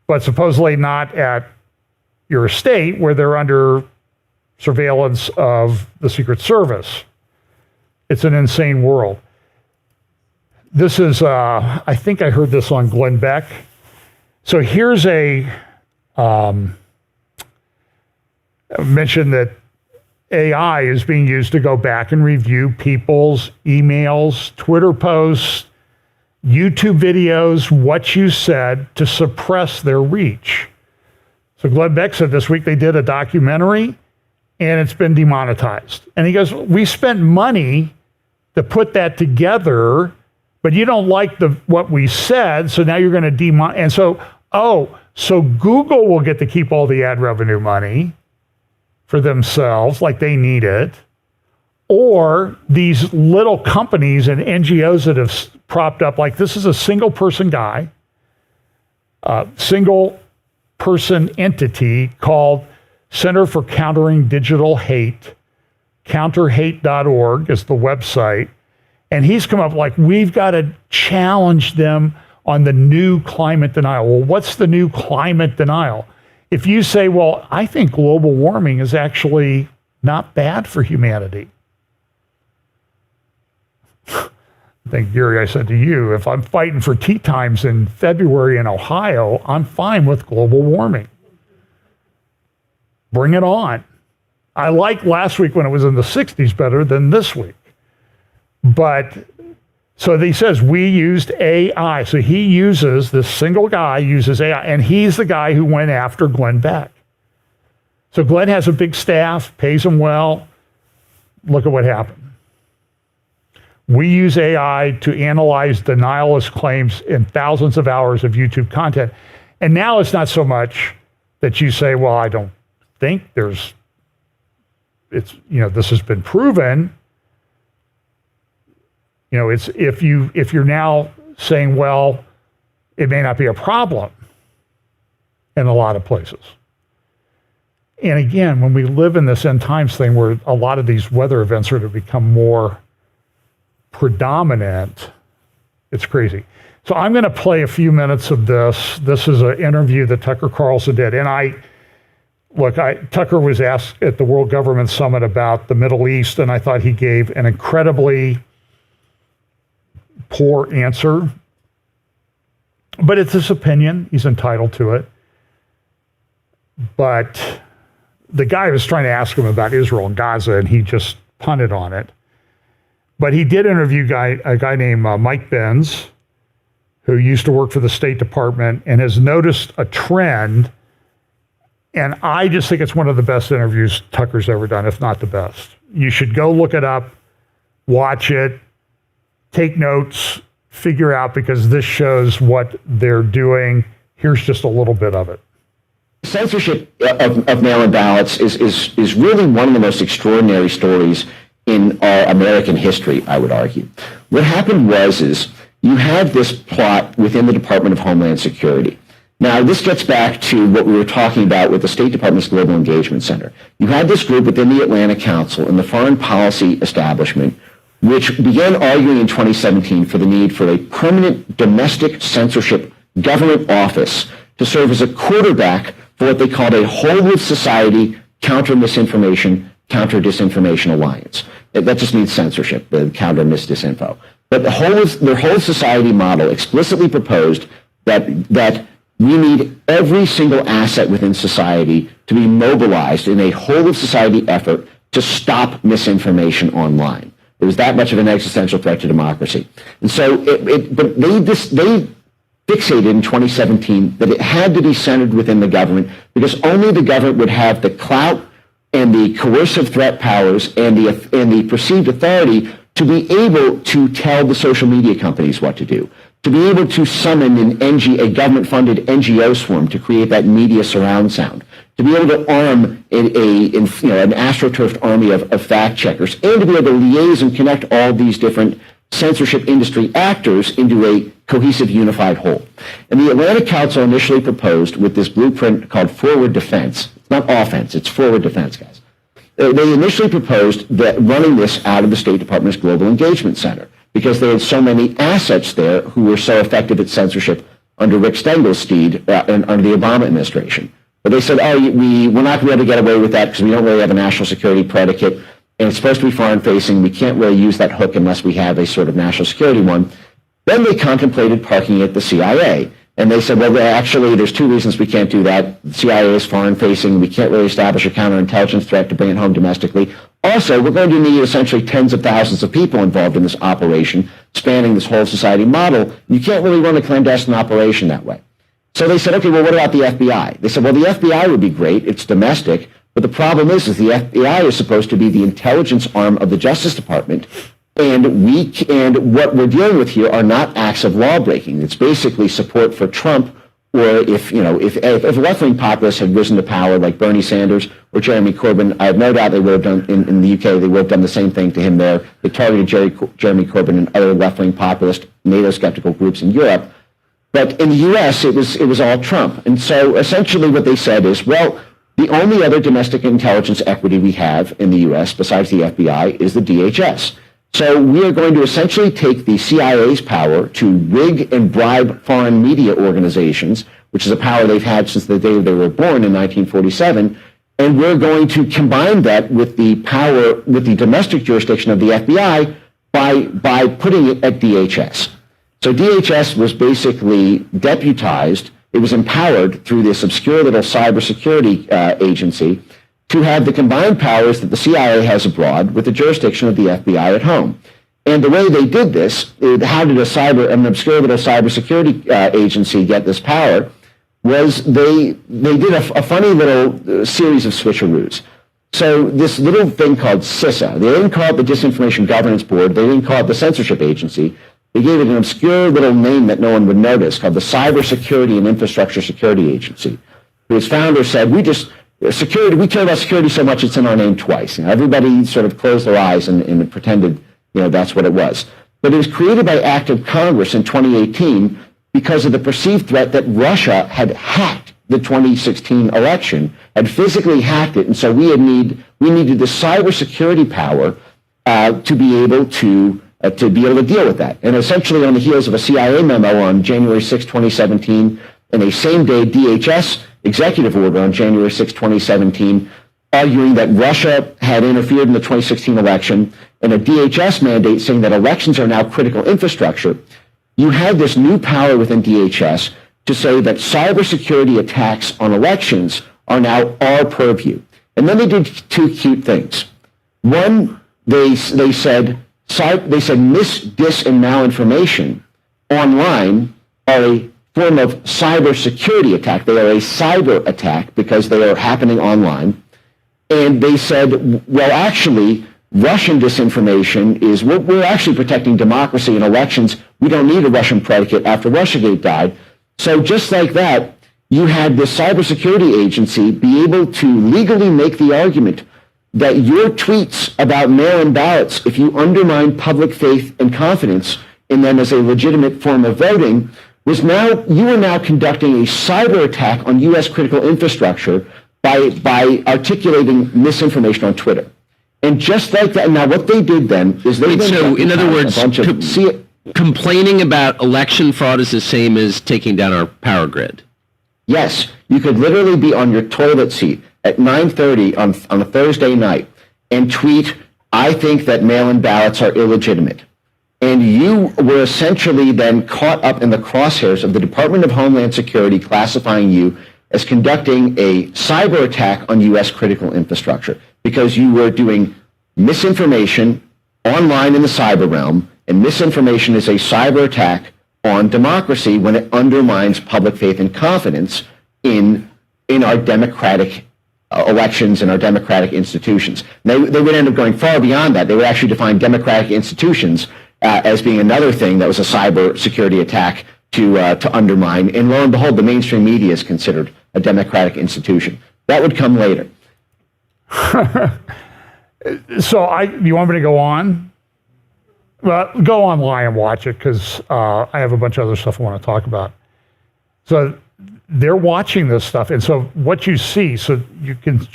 but supposedly not at your estate where they're under surveillance of the Secret Service. It's an insane world. this is, I think I heard this on Glenn Beck. So here's a mention that AI is being used to go back and review people's emails, Twitter posts, YouTube videos, what you said to suppress their reach. So Glenn Beck said this week they did a documentary and it's been demonetized. And he goes, we spent money to put that together, but you don't like what we said, so now you're going to demonetize. And so Google will get to keep all the ad revenue money for themselves, like they need it, or these little companies and NGOs that have propped up, like this is a single person guy, single person entity called Center for Countering Digital Hate, counterhate.org is the website, and he's come up like, we've got to challenge them on the new climate denial. Well, what's the new climate denial? If you say, well, I think global warming is actually not bad for humanity. I think, Gary, I said to you, if I'm fighting for tea times in February in Ohio, I'm fine with global warming. Bring it on. I liked last week when it was in the 60s better than this week. But so he says we used AI. So this single guy uses AI, and he's the guy who went after Glenn Beck. So Glenn has a big staff, pays him well. Look at what happened. We use AI to analyze denialist claims in thousands of hours of YouTube content. And now it's not so much that you say, well, I don't think this has been proven. It's if you're now saying, well, it may not be a problem in a lot of places. And again, when we live in this end times thing where a lot of these weather events are to become more predominant, it's crazy. So I'm going to play a few minutes of this. This is an interview that Tucker Carlson did. And Tucker was asked at the World Government Summit about the Middle East, and I thought he gave an incredibly poor answer. But it's his opinion. He's entitled to it. But the guy was trying to ask him about Israel and Gaza, and he just punted on it. But he did interview a guy named Mike Benz, who used to work for the State Department and has noticed a trend. And I just think it's one of the best interviews Tucker's ever done, if not the best. You should go look it up, watch it, take notes, figure out, because this shows what they're doing. Here's just a little bit of it. Censorship of mail-in ballots is really one of the most extraordinary stories in our American history, I would argue. What happened was you had this plot within the Department of Homeland Security. Now, this gets back to what we were talking about with the State Department's Global Engagement Center. You had this group within the Atlantic Council and the Foreign Policy Establishment, which began arguing in 2017 for the need for a permanent domestic censorship government office to serve as a quarterback for what they called a whole-of-society counter-misinformation, counter-disinformation alliance. That just means censorship, the counter-mis-disinfo. But their whole society model explicitly proposed that we need every single asset within society to be mobilized in a whole-of-society effort to stop misinformation online. It was that much of an existential threat to democracy. And so, but they fixated in 2017 that it had to be centered within the government because only the government would have the clout and the coercive threat powers and the perceived authority to be able to tell the social media companies what to do, to be able to summon a government-funded NGO swarm to create that media surround sound, to be able to arm an astroturfed army of fact-checkers, and to be able to liaise and connect all these different censorship industry actors into a cohesive, unified whole. And the Atlantic Council initially proposed with this blueprint called forward defense. It's not offense, it's forward defense, guys. They initially proposed that running this out of the State Department's Global Engagement Center because they had so many assets there who were so effective at censorship under Rick Stengelsteed and under the Obama administration. But they said, we're not going to be able to get away with that because we don't really have a national security predicate, and it's supposed to be foreign-facing. We can't really use that hook unless we have a sort of national security one. Then they contemplated parking it at the CIA. And they said, well, actually, there's two reasons we can't do that. The CIA is foreign-facing. We can't really establish a counterintelligence threat to bring it home domestically. Also, we're going to need essentially tens of thousands of people involved in this operation, spanning this whole society model. You can't really run a clandestine operation that way. So they said, okay, well, what about the FBI? They said, well, the FBI would be great. It's domestic. But the problem is the FBI is supposed to be the intelligence arm of the Justice Department. And what we're dealing with here are not acts of law breaking. It's basically support for Trump, or if left-wing populists had risen to power like Bernie Sanders or Jeremy Corbyn, I have no doubt they would have done in the UK. They would have done the same thing to him there. They targeted Jeremy Corbyn and other left-wing populist NATO skeptical groups in Europe. But in the U.S., it was all Trump. And so essentially what they said is, well, the only other domestic intelligence equity we have in the U.S. besides the FBI is the DHS. So we are going to essentially take the CIA's power to rig and bribe foreign media organizations, which is a power they've had since the day they were born in 1947, and we're going to combine that with the power, with the domestic jurisdiction of the FBI by putting it at DHS. So DHS was basically deputized, it was empowered through this obscure little cybersecurity agency to have the combined powers that the CIA has abroad with the jurisdiction of the FBI at home. And the way they did this, how did an obscure little cybersecurity agency get this power, was they did a funny little series of switcheroos. So this little thing called CISA, they didn't call it the Disinformation Governance Board, they didn't call it the Censorship Agency, they gave it an obscure little name that no one would notice called the Cybersecurity and Infrastructure Security Agency, whose founder said, we care about security so much it's in our name twice. Everybody sort of closed their eyes and pretended, that's what it was. But it was created by act of Congress in 2018 because of the perceived threat that Russia had hacked the 2016 election, had physically hacked it, and so we needed the cybersecurity power to be able to deal with that. And essentially on the heels of a CIA memo on January 6, 2017, and a same-day DHS executive order on January 6, 2017, arguing that Russia had interfered in the 2016 election, and a DHS mandate saying that elections are now critical infrastructure, you had this new power within DHS to say that cybersecurity attacks on elections are now our purview. And then they did two cute things. One, they said mis, dis, and malinformation online are a form of cybersecurity attack. They are a cyber attack because they are happening online. And they said, well, actually, Russian disinformation is, we're actually protecting democracy in elections. We don't need a Russian predicate after Russiagate died. So just like that, you had this cybersecurity agency be able to legally make the argument that your tweets about mail-in ballots, if you undermine public faith and confidence in them as a legitimate form of voting, you are now conducting a cyber attack on U.S. critical infrastructure by articulating misinformation on Twitter. And just like that, now what they did then is they... So in other words, complaining about election fraud is the same as taking down our power grid. Yes, you could literally be on your toilet seat at 9:30 on a Thursday night and tweet, I think that mail-in ballots are illegitimate. And you were essentially then caught up in the crosshairs of the Department of Homeland Security classifying you as conducting a cyber attack on U.S. critical infrastructure because you were doing misinformation online in the cyber realm, and misinformation is a cyber attack on democracy when it undermines public faith and confidence in our democratic elections and our democratic institutions. They would end up going far beyond that. They would actually define democratic institutions as being another thing that was a cyber security attack to undermine. And lo and behold, the mainstream media is considered a democratic institution. That would come later. So you want me to go on? Well, go online and watch it because I have a bunch of other stuff I want to talk about. So they're watching this stuff. And so what you see, so you can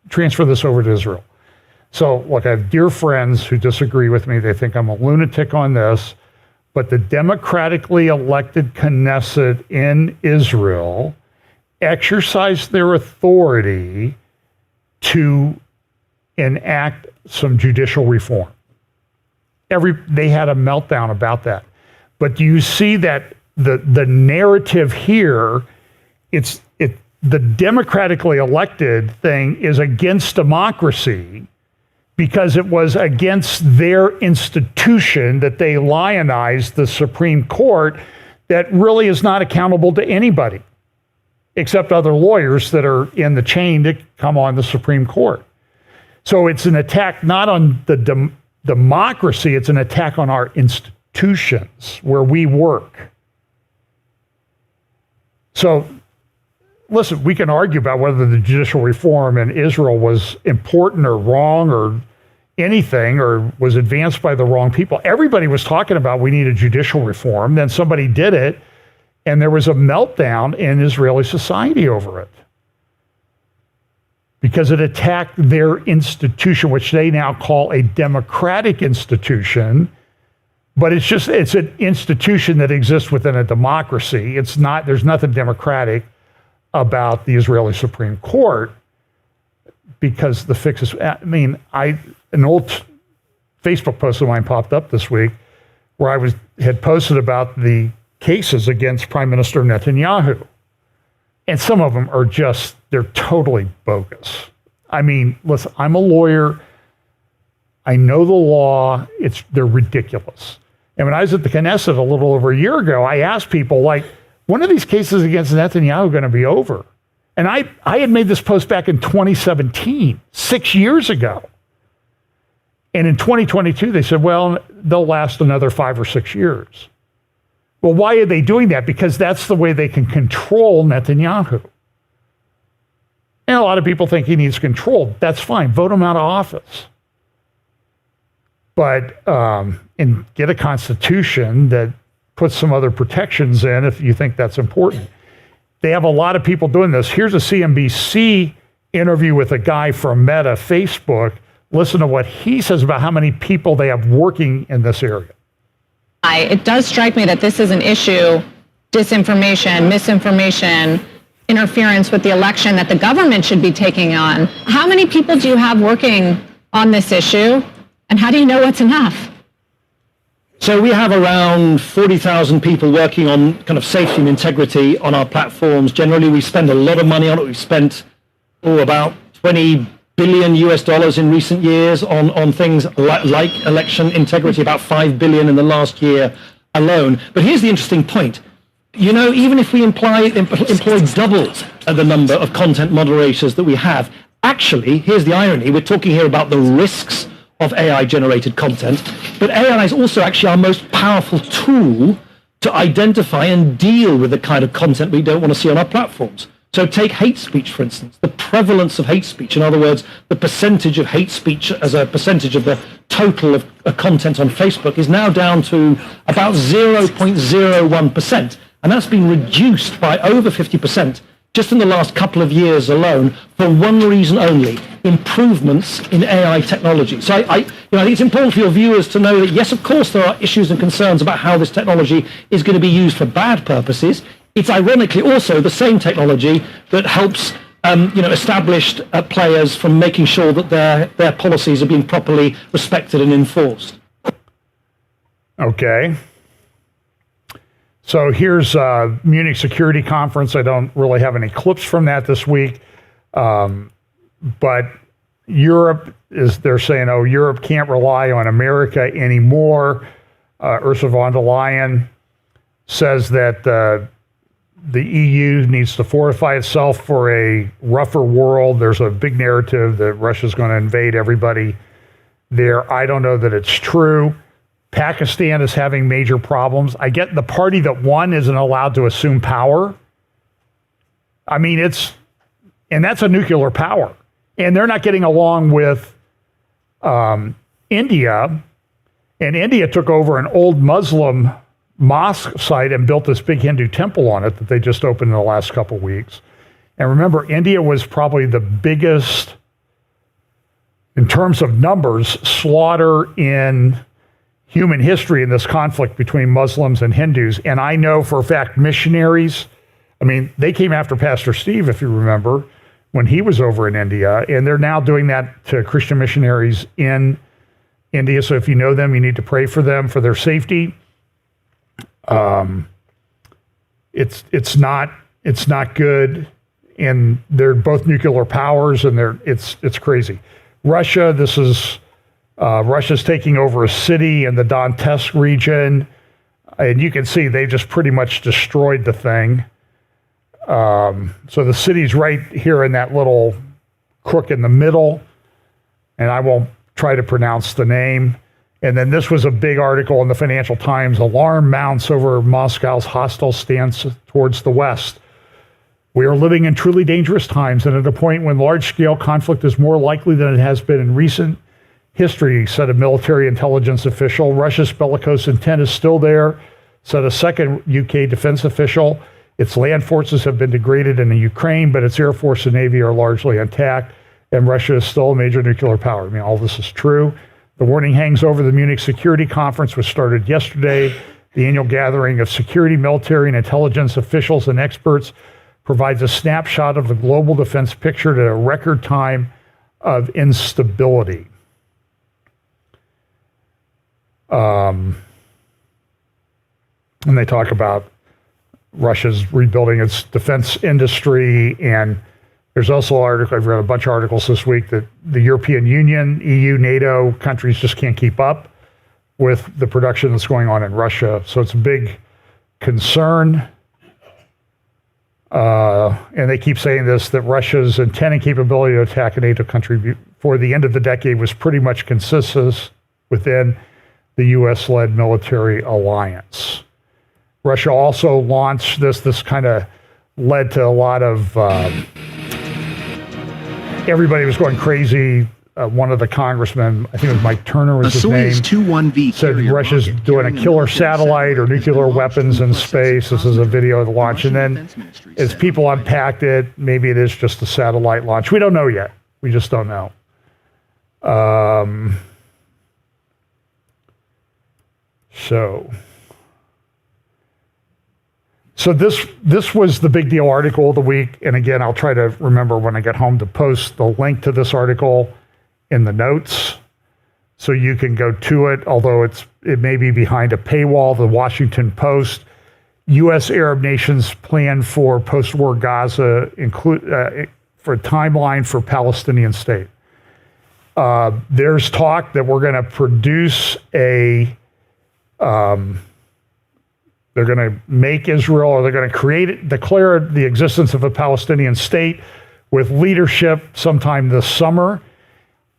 transfer this over to Israel. So look, I have dear friends who disagree with me. They think I'm a lunatic on this. But the democratically elected Knesset in Israel exercised their authority to enact some judicial reform. They had a meltdown about that. But do you see that the narrative here, the democratically elected thing is against democracy because it was against their institution that they lionized the Supreme Court that really is not accountable to anybody except other lawyers that are in the chain to come on the Supreme Court. So it's an attack not on the democracy, it's an attack on our institutions where we work. So, listen, we can argue about whether the judicial reform in Israel was important or wrong or anything or was advanced by the wrong people. Everybody was talking about we need a judicial reform. Then somebody did it, and there was a meltdown in Israeli society over it because it attacked their institution, which they now call a democratic institution. But it's an institution that exists within a democracy. There's nothing democratic about the Israeli Supreme Court because the fix is, an old Facebook post of mine popped up this week where I had posted about the cases against Prime Minister Netanyahu. And some of them are they're totally bogus. Listen, I'm a lawyer. I know the law. They're ridiculous. And when I was at the Knesset a little over a year ago, I asked people, when are these cases against Netanyahu going to be over? And I had made this post back in 2017, 6 years ago. And in 2022, they said, well, they'll last another 5 or 6 years. Well, why are they doing that? Because that's the way they can control Netanyahu. And a lot of people think he needs control. That's fine. Vote him out of office. But and get a constitution that puts some other protections in if you think that's important. They have a lot of people doing this. Here's a CNBC interview with a guy from Meta, Facebook. Listen to what he says about how many people they have working in this area. It does strike me that this is an issue, disinformation, misinformation, interference with the election that the government should be taking on. How many people do you have working on this issue? And how do you know what's enough? So we have around 40,000 people working on kind of safety and integrity on our platforms. Generally, we spend a lot of money on it. We've spent about $20 billion US in recent years on things like election integrity, about $5 billion in the last year alone. But here's the interesting point. Even if we employ double the number of content moderators that we have, actually, here's the irony. We're talking here about the risks of AI-generated content, but AI is also actually our most powerful tool to identify and deal with the kind of content we don't want to see on our platforms. So take hate speech, for instance. The prevalence of hate speech, in other words, the percentage of hate speech as a percentage of the total of content on Facebook is now down to about 0.01%. And that's been reduced by over 50% just in the last couple of years alone for one reason only: improvements in AI technology. So I think it's important for your viewers to know that, yes, of course, there are issues and concerns about how this technology is going to be used for bad purposes. It's ironically also the same technology that helps established players from making sure that their policies are being properly respected and enforced. Okay. So here's Munich Security Conference. I don't really have any clips from that this week. But Europe they're saying, Europe can't rely on America anymore. Ursula von der Leyen says that the EU needs to fortify itself for a rougher world. There's a big narrative that Russia's going to invade everybody there. I don't know that it's true. Pakistan is having major problems. I get the party that won isn't allowed to assume power. And that's a nuclear power. And they're not getting along with India. And India took over an old Muslim mosque site and built this big Hindu temple on it that they just opened in the last couple of weeks. And remember, India was probably the biggest, in terms of numbers, slaughter in human history in this conflict between Muslims and Hindus. And I know for a fact missionaries, they came after Pastor Steve, if you remember, when he was over in India, and they're now doing that to Christian missionaries in India. So if you know them, you need to pray for them, for their safety. It's not good, and they're both nuclear powers, and it's crazy. Russia, Russia's taking over a city in the Donetsk region, and you can see they just pretty much destroyed the thing. So the city's right here in that little crook in the middle, and I won't try to pronounce the name. And then this was a big article in the Financial Times. Alarm mounts over Moscow's hostile stance towards the West. We are living in truly dangerous times and at a point when large-scale conflict is more likely than it has been in recent history, said a military intelligence official. Russia's bellicose intent is still there, said a second UK defense official. Its land forces have been degraded in the Ukraine, but its air force and navy are largely intact, and Russia is still a major nuclear power. I mean, all this is true. The warning hangs over the Munich Security Conference, which started yesterday. The annual gathering of security, military, and intelligence officials and experts provides a snapshot of the global defense picture at a record time of instability. And they talk about Russia's rebuilding its defense industry, and there's also an article, I've read a bunch of articles this week, that the European Union, EU, NATO countries just can't keep up with the production that's going on in Russia. So it's a big concern. And they keep saying this, that Russia's intent and capability to attack a NATO country before the end of the decade was pretty much consistent within the U.S.-led military alliance. Russia also launched this kind of led to a lot of, everybody was going crazy. One of the congressmen, I think it was Mike Turner was his name, said Russia's doing a killer satellite or nuclear weapons in space. This is a video of the launch. And then as people unpacked it, maybe it is just a satellite launch. We don't know yet. We just don't know. So this was the big deal article of the week. And again, I'll try to remember when I get home to post the link to this article in the notes so you can go to it, although it may be behind a paywall. The Washington Post, U.S. Arab nations plan for post-war Gaza for a timeline for Palestinian state. There's talk that we're going to produce they're going to make Israel, or they're going to declare the existence of a Palestinian state with leadership sometime this summer.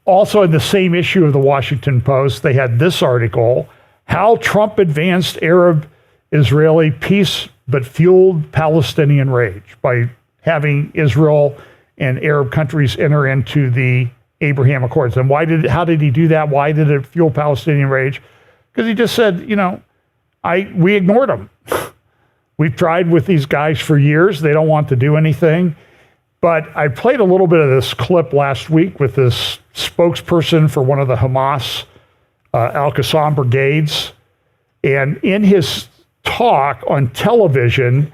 Also in the same issue of the Washington Post, they had this article, How Trump Advanced Arab-Israeli Peace but Fueled Palestinian Rage, by having Israel and Arab countries enter into the Abraham Accords. And how did he do that? Why did it fuel Palestinian rage? Because he just said, we ignored them. We've tried with these guys for years. They don't want to do anything. But I played a little bit of this clip last week with this spokesperson for one of the Hamas Al-Qassam brigades. And in his talk on television,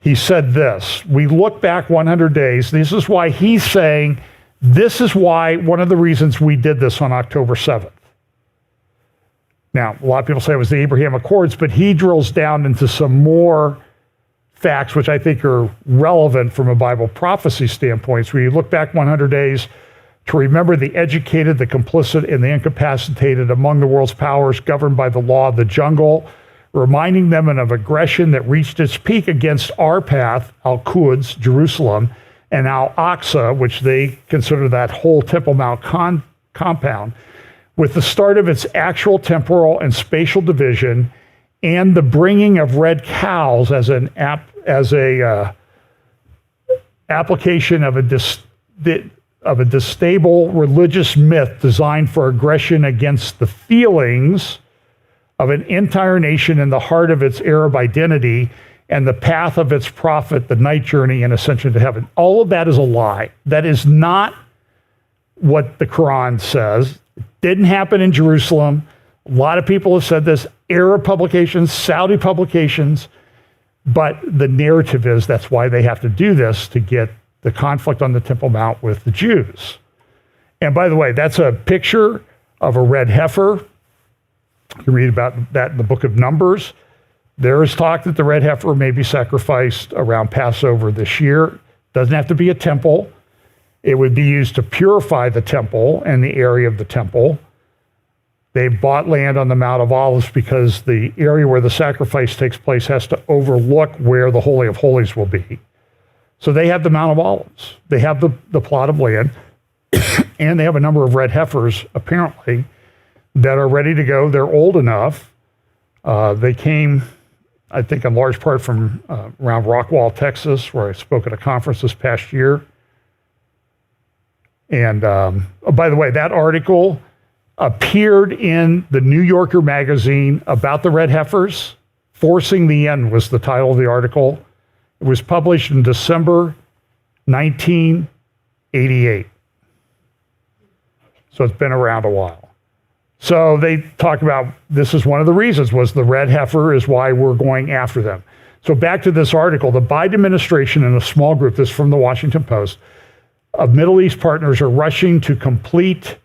he said this. We look back 100 days. This is why he's saying, this is why one of the reasons we did this on October 7th. Now, a lot of people say it was the Abraham Accords, but he drills down into some more facts, which I think are relevant from a Bible prophecy standpoint. So you look back 100 days to remember the educated, the complicit, and the incapacitated among the world's powers governed by the law of the jungle, reminding them of aggression that reached its peak against our path, Al-Quds, Jerusalem, and Al-Aqsa, which they consider that whole Temple Mount compound, with the start of its actual temporal and spatial division and the bringing of red cows as an application of a destable religious myth designed for aggression against the feelings of an entire nation in the heart of its Arab identity and the path of its prophet, the night journey and ascension to heaven. All of that is a lie. That is not what the Quran says. It didn't happen in Jerusalem. A lot of people have said this, Arab publications, Saudi publications, but the narrative is that's why they have to do this, to get the conflict on the Temple Mount with the Jews. And by the way, that's a picture of a red heifer. You can read about that in the book of Numbers. There is talk that the red heifer may be sacrificed around Passover this year. Doesn't have to be a temple. It would be used to purify the temple and the area of the temple. They bought land on the Mount of Olives because the area where the sacrifice takes place has to overlook where the Holy of Holies will be. So they have the Mount of Olives. They have the plot of land, and they have a number of red heifers, apparently, that are ready to go. They're old enough. They came, I think, in large part from around Rockwall, Texas, where I spoke at a conference this past year. And oh, by the way, that article appeared in the New Yorker magazine about the red heifers. Forcing the End was the title of the article. It was published in December 1988. So it's been around a while. So they talk about, this is one of the reasons, was the red heifer is why we're going after them. So back to this article, the Biden administration and a small group, this is from the Washington Post, of Middle East partners are rushing to complete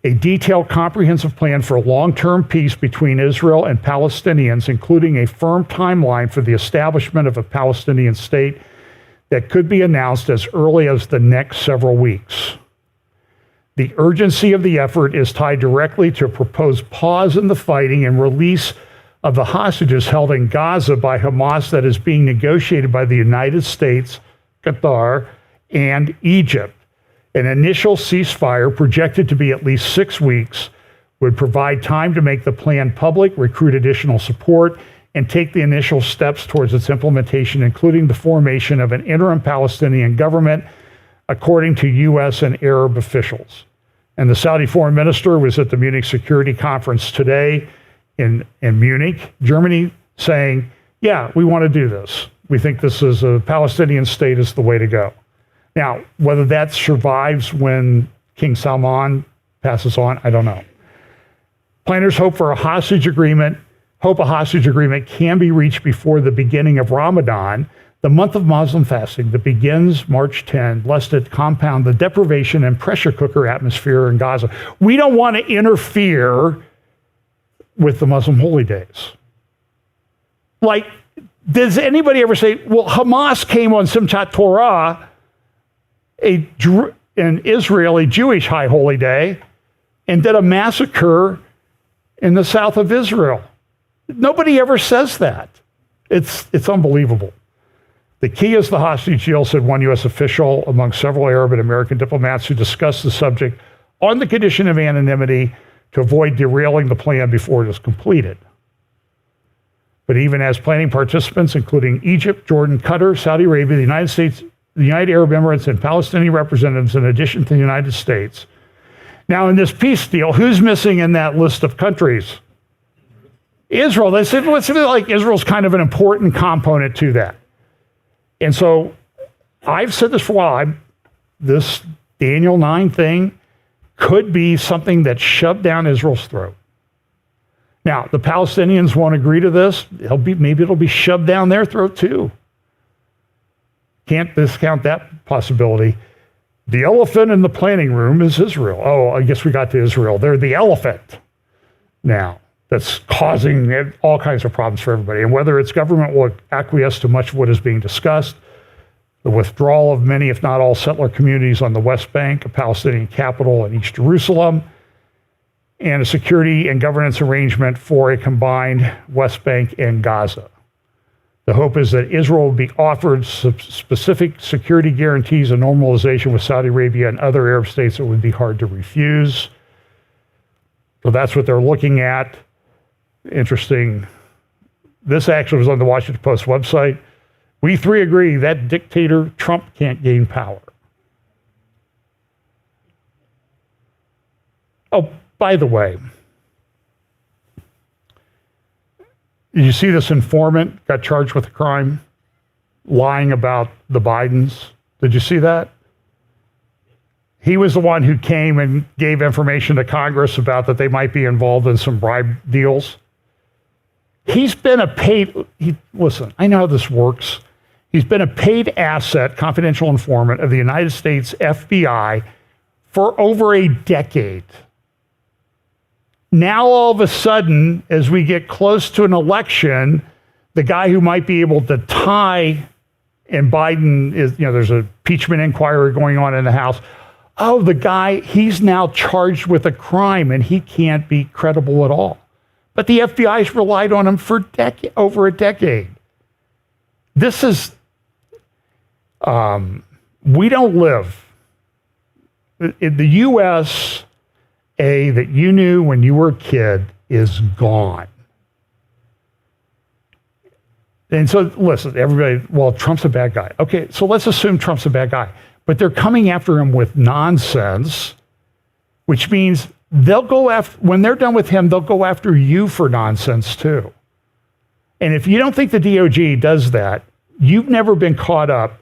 a detailed, comprehensive plan for long-term peace between Israel and Palestinians, including a firm timeline for the establishment of a Palestinian state that could be announced as early as the next several weeks. The urgency of the effort is tied directly to a proposed pause in the fighting and release of the hostages held in Gaza by Hamas that is being negotiated by the United States, Qatar, and Egypt. An initial ceasefire, projected to be at least 6 weeks, would provide time to make the plan public, recruit additional support, and take the initial steps towards its implementation, including the formation of an interim Palestinian government, according to U.S. and Arab officials. And the Saudi foreign minister was at the Munich Security Conference today in Munich, Germany, saying, yeah, we want to do this. We think this is a Palestinian state is the way to go. Now, whether that survives when King Salman passes on, I don't know. Planners hope a hostage agreement can be reached before the beginning of Ramadan, the month of Muslim fasting that begins March 10, lest it compound the deprivation and pressure cooker atmosphere in Gaza. We don't want to interfere with the Muslim holy days. Like, does anybody ever say, well, Hamas came on Simchat Torah, an Israeli Jewish high holy day, and did a massacre in the south of Israel? Nobody ever says that. It's unbelievable. The key is the hostage deal, said one U.S. official among several Arab and American diplomats who discussed the subject on the condition of anonymity to avoid derailing the plan before it is completed. But even as planning participants, including Egypt, Jordan, Qatar, Saudi Arabia, the United States, the United Arab Emirates, and Palestinian representatives, in addition to the United States. Now, in this peace deal, who's missing in that list of countries? Israel. They said, well, it's like Israel's kind of an important component to that. And so I've said this for a while. This Daniel 9 thing could be something that's shoved down Israel's throat. Now, the Palestinians won't agree to this. Maybe it'll be shoved down their throat too. Can't discount that possibility. The elephant in the planning room is Israel. Oh, I guess we got to Israel. They're the elephant now that's causing all kinds of problems for everybody. And whether its government will acquiesce to much of what is being discussed, the withdrawal of many, if not all, settler communities on the West Bank, a Palestinian capital in East Jerusalem, and a security and governance arrangement for a combined West Bank and Gaza. The hope is that Israel will be offered specific security guarantees and normalization with Saudi Arabia and other Arab states that would be hard to refuse. So that's what they're looking at. Interesting. This actually was on the Washington Post website. We three agree that dictator Trump can't gain power. Oh, by the way, did you see this informant got charged with a crime, lying about the Bidens? Did you see that? He was the one who came and gave information to Congress about that they might be involved in some bribe deals. He's been a paid, listen, I know how this works. He's been a paid asset, confidential informant of the United States FBI for over a decade. Now, all of a sudden, as we get close to an election, the guy who might be able to tie, and Biden is, there's an impeachment inquiry going on in the House. Oh, the guy, he's now charged with a crime and he can't be credible at all. But the FBI's relied on him for over a decade. This is, we don't live. In the USA that you knew when you were a kid is gone. And so, listen, everybody, well, Trump's a bad guy. Okay, so let's assume Trump's a bad guy. But they're coming after him with nonsense, which means they'll go after, when they're done with him, they'll go after you for nonsense too. And if you don't think the DOJ does that, you've never been caught up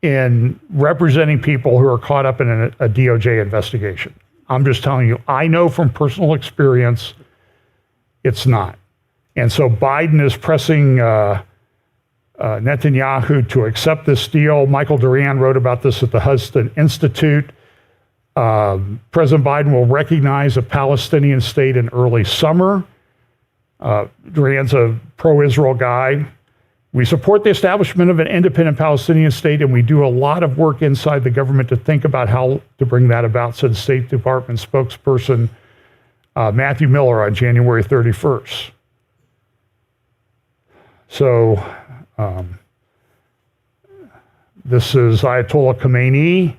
in representing people who are caught up in a DOJ investigation. I'm just telling you, I know from personal experience, it's not. And so Biden is pressing Netanyahu to accept this deal. Michael Duran wrote about this at the Hudson Institute. President Biden will recognize a Palestinian state in early summer. Duran's a pro-Israel guy. We support the establishment of an independent Palestinian state, and we do a lot of work inside the government to think about how to bring that about, said State Department spokesperson Matthew Miller on January 31st. So this is Ayatollah Khamenei,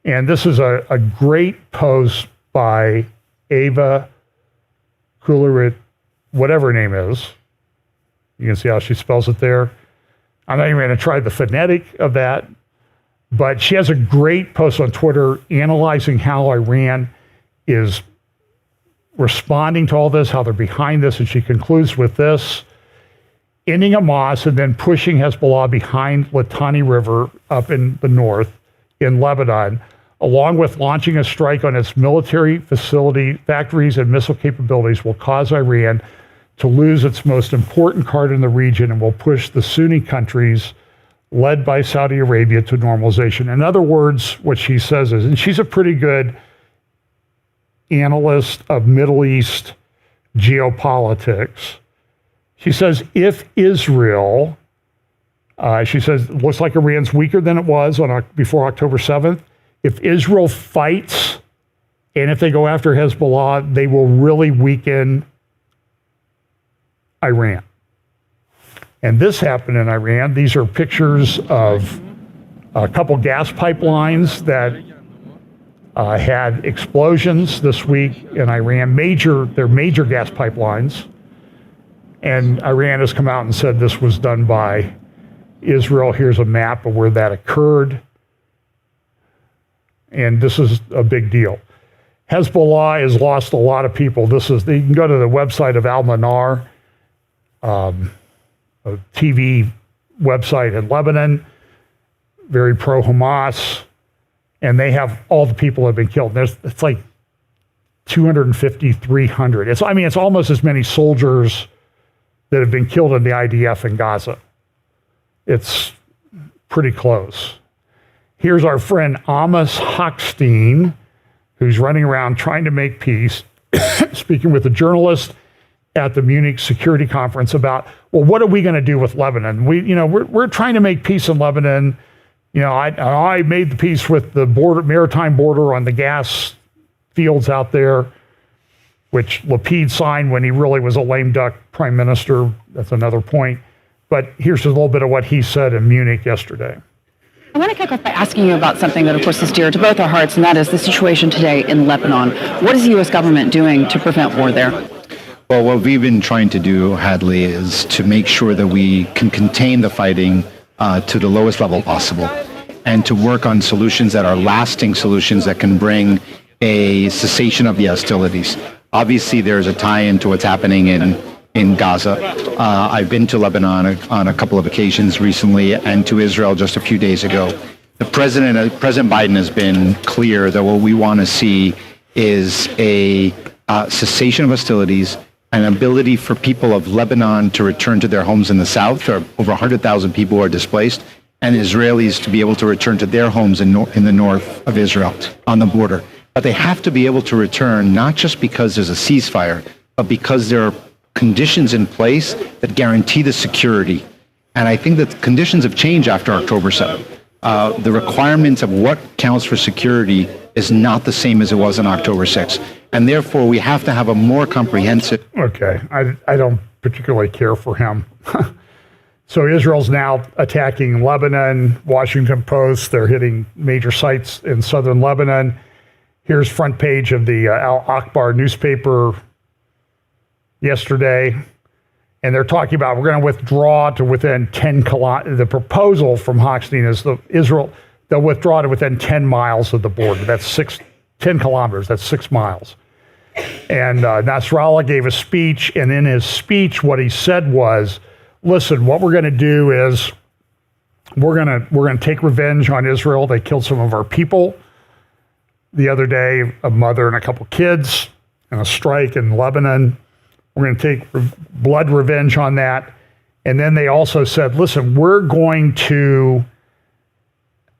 and this is a great post by Ava Kulerit, whatever her name is. You can see how she spells it there. I'm not even going to try the phonetic of that, but she has a great post on Twitter analyzing how Iran is responding to all this, how they're behind this, and she concludes with this: ending Hamas and then pushing Hezbollah behind Litani River up in the north in Lebanon, along with launching a strike on its military factories and missile capabilities, will cause Iran to lose its most important card in the region and will push the Sunni countries led by Saudi Arabia to normalization. In other words, what she says is, and she's a pretty good analyst of Middle East geopolitics, she says, if Israel, she says, it looks like Iran's weaker than it was before October 7th. If Israel fights and if they go after Hezbollah, they will really weaken Iran. And this happened in Iran. These are pictures of a couple gas pipelines that had explosions this week in Iran. They're major gas pipelines. And Iran has come out and said this was done by Israel. Here's a map of where that occurred. And this is a big deal. Hezbollah has lost a lot of people. You can go to the website of Al-Manar, a TV website in Lebanon, very pro-Hamas, and they have all the people have been killed. It's like 250, 300. It's almost as many soldiers that have been killed in the IDF in Gaza. It's pretty close. Here's our friend Amos Hochstein, who's running around trying to make peace, speaking with a journalist at the Munich Security Conference about, well, what are we going to do with Lebanon? We're trying to make peace in Lebanon. I made the peace with the maritime border on the gas fields out there, which Lapid signed when he really was a lame duck prime minister. That's another point. But here's just a little bit of what he said in Munich yesterday. I want to kick off by asking you about something that, of course, is dear to both our hearts, and that is the situation today in Lebanon. What is the U.S. government doing to prevent war there? Well, what we've been trying to do, Hadley, is to make sure that we can contain the fighting to the lowest level possible and to work on solutions that are lasting solutions that can bring a cessation of the hostilities. Obviously, there's a tie-in to what's happening in Gaza. I've been to Lebanon on a couple of occasions recently and to Israel just a few days ago. President Biden has been clear that what we want to see is a cessation of hostilities, an ability for people of Lebanon to return to their homes in the south. There are over 100,000 people who are displaced, and Israelis to be able to return to their homes in the north of Israel on the border. But they have to be able to return not just because there's a ceasefire, but because there are conditions in place that guarantee the security. And I think that conditions have changed after October 7th. The requirements of what counts for security is not the same as it was on October 6th. And therefore, we have to have a more comprehensive... Okay, I don't particularly care for him. So Israel's now attacking Lebanon, Washington Post. They're hitting major sites in southern Lebanon. Here's front page of the Al Akhbar newspaper yesterday. And they're talking about we're going to withdraw to within 10 kilometers. The proposal from Hochstein is they'll withdraw to within 10 miles of the border. That's 10 kilometers. That's 6 miles. And Nasrallah gave a speech. And in his speech, what he said was, listen, what we're going to do is we're going to take revenge on Israel. They killed some of our people the other day, a mother and a couple kids in a strike in Lebanon. We're going to take blood revenge on that. And then they also said, listen, we're going to,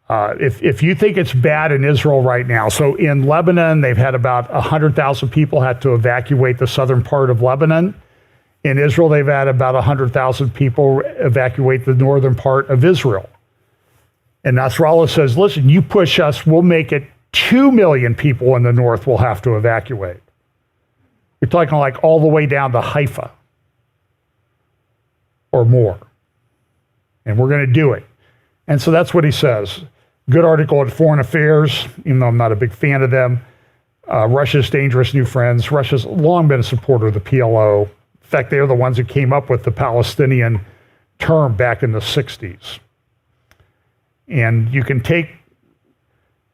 if you think it's bad in Israel right now, so in Lebanon, they've had about 100,000 people had to evacuate the southern part of Lebanon. In Israel, they've had about 100,000 people evacuate the northern part of Israel. And Nasrallah says, listen, you push us, we'll make it 2 million people in the north will have to evacuate. You're talking like all the way down to Haifa or more. And we're going to do it. And so that's what he says. Good article at Foreign Affairs, even though I'm not a big fan of them. Russia's dangerous new friends. Russia's long been a supporter of the PLO. In fact, they're the ones who came up with the Palestinian term back in the 60s. And you can take,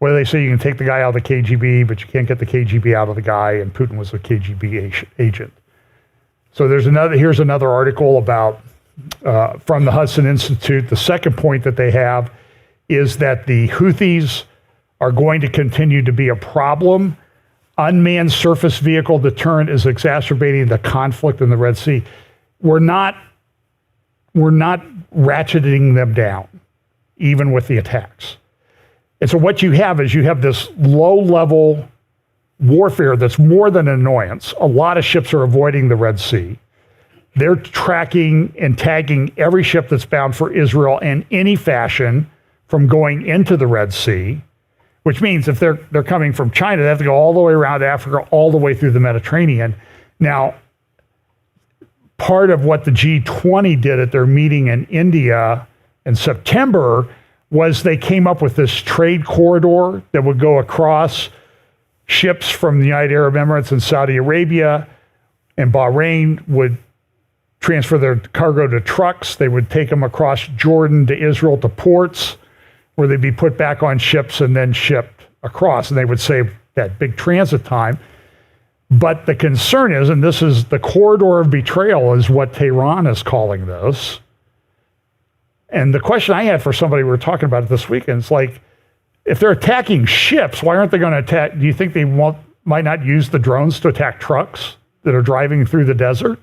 what do they say? You can take the guy out of the KGB, but you can't get the KGB out of the guy, and Putin was a KGB agent. So here's another article about, from the Hudson Institute. The second point that they have is that the Houthis are going to continue to be a problem. Unmanned surface vehicle deterrent is exacerbating the conflict in the Red Sea. We're not ratcheting them down, even with the attacks. And so what you have is you have this low-level warfare that's more than an annoyance. A lot of ships are avoiding the Red Sea. They're tracking and tagging every ship that's bound for Israel in any fashion from going into the Red Sea, which means if they're coming from China, they have to go all the way around Africa, all the way through the Mediterranean. Now, part of what the G20 did at their meeting in India in September was they came up with this trade corridor that would go across. Ships from the United Arab Emirates and Saudi Arabia and Bahrain would transfer their cargo to trucks. They would take them across Jordan to Israel to ports, where they'd be put back on ships and then shipped across, and they would save that big transit time. But the concern is, and this is the corridor of betrayal is what Tehran is calling this. And the question I had for somebody, we were talking about it this weekend, it's like, if they're attacking ships, why aren't they going to attack? Do you think they might not use the drones to attack trucks that are driving through the desert?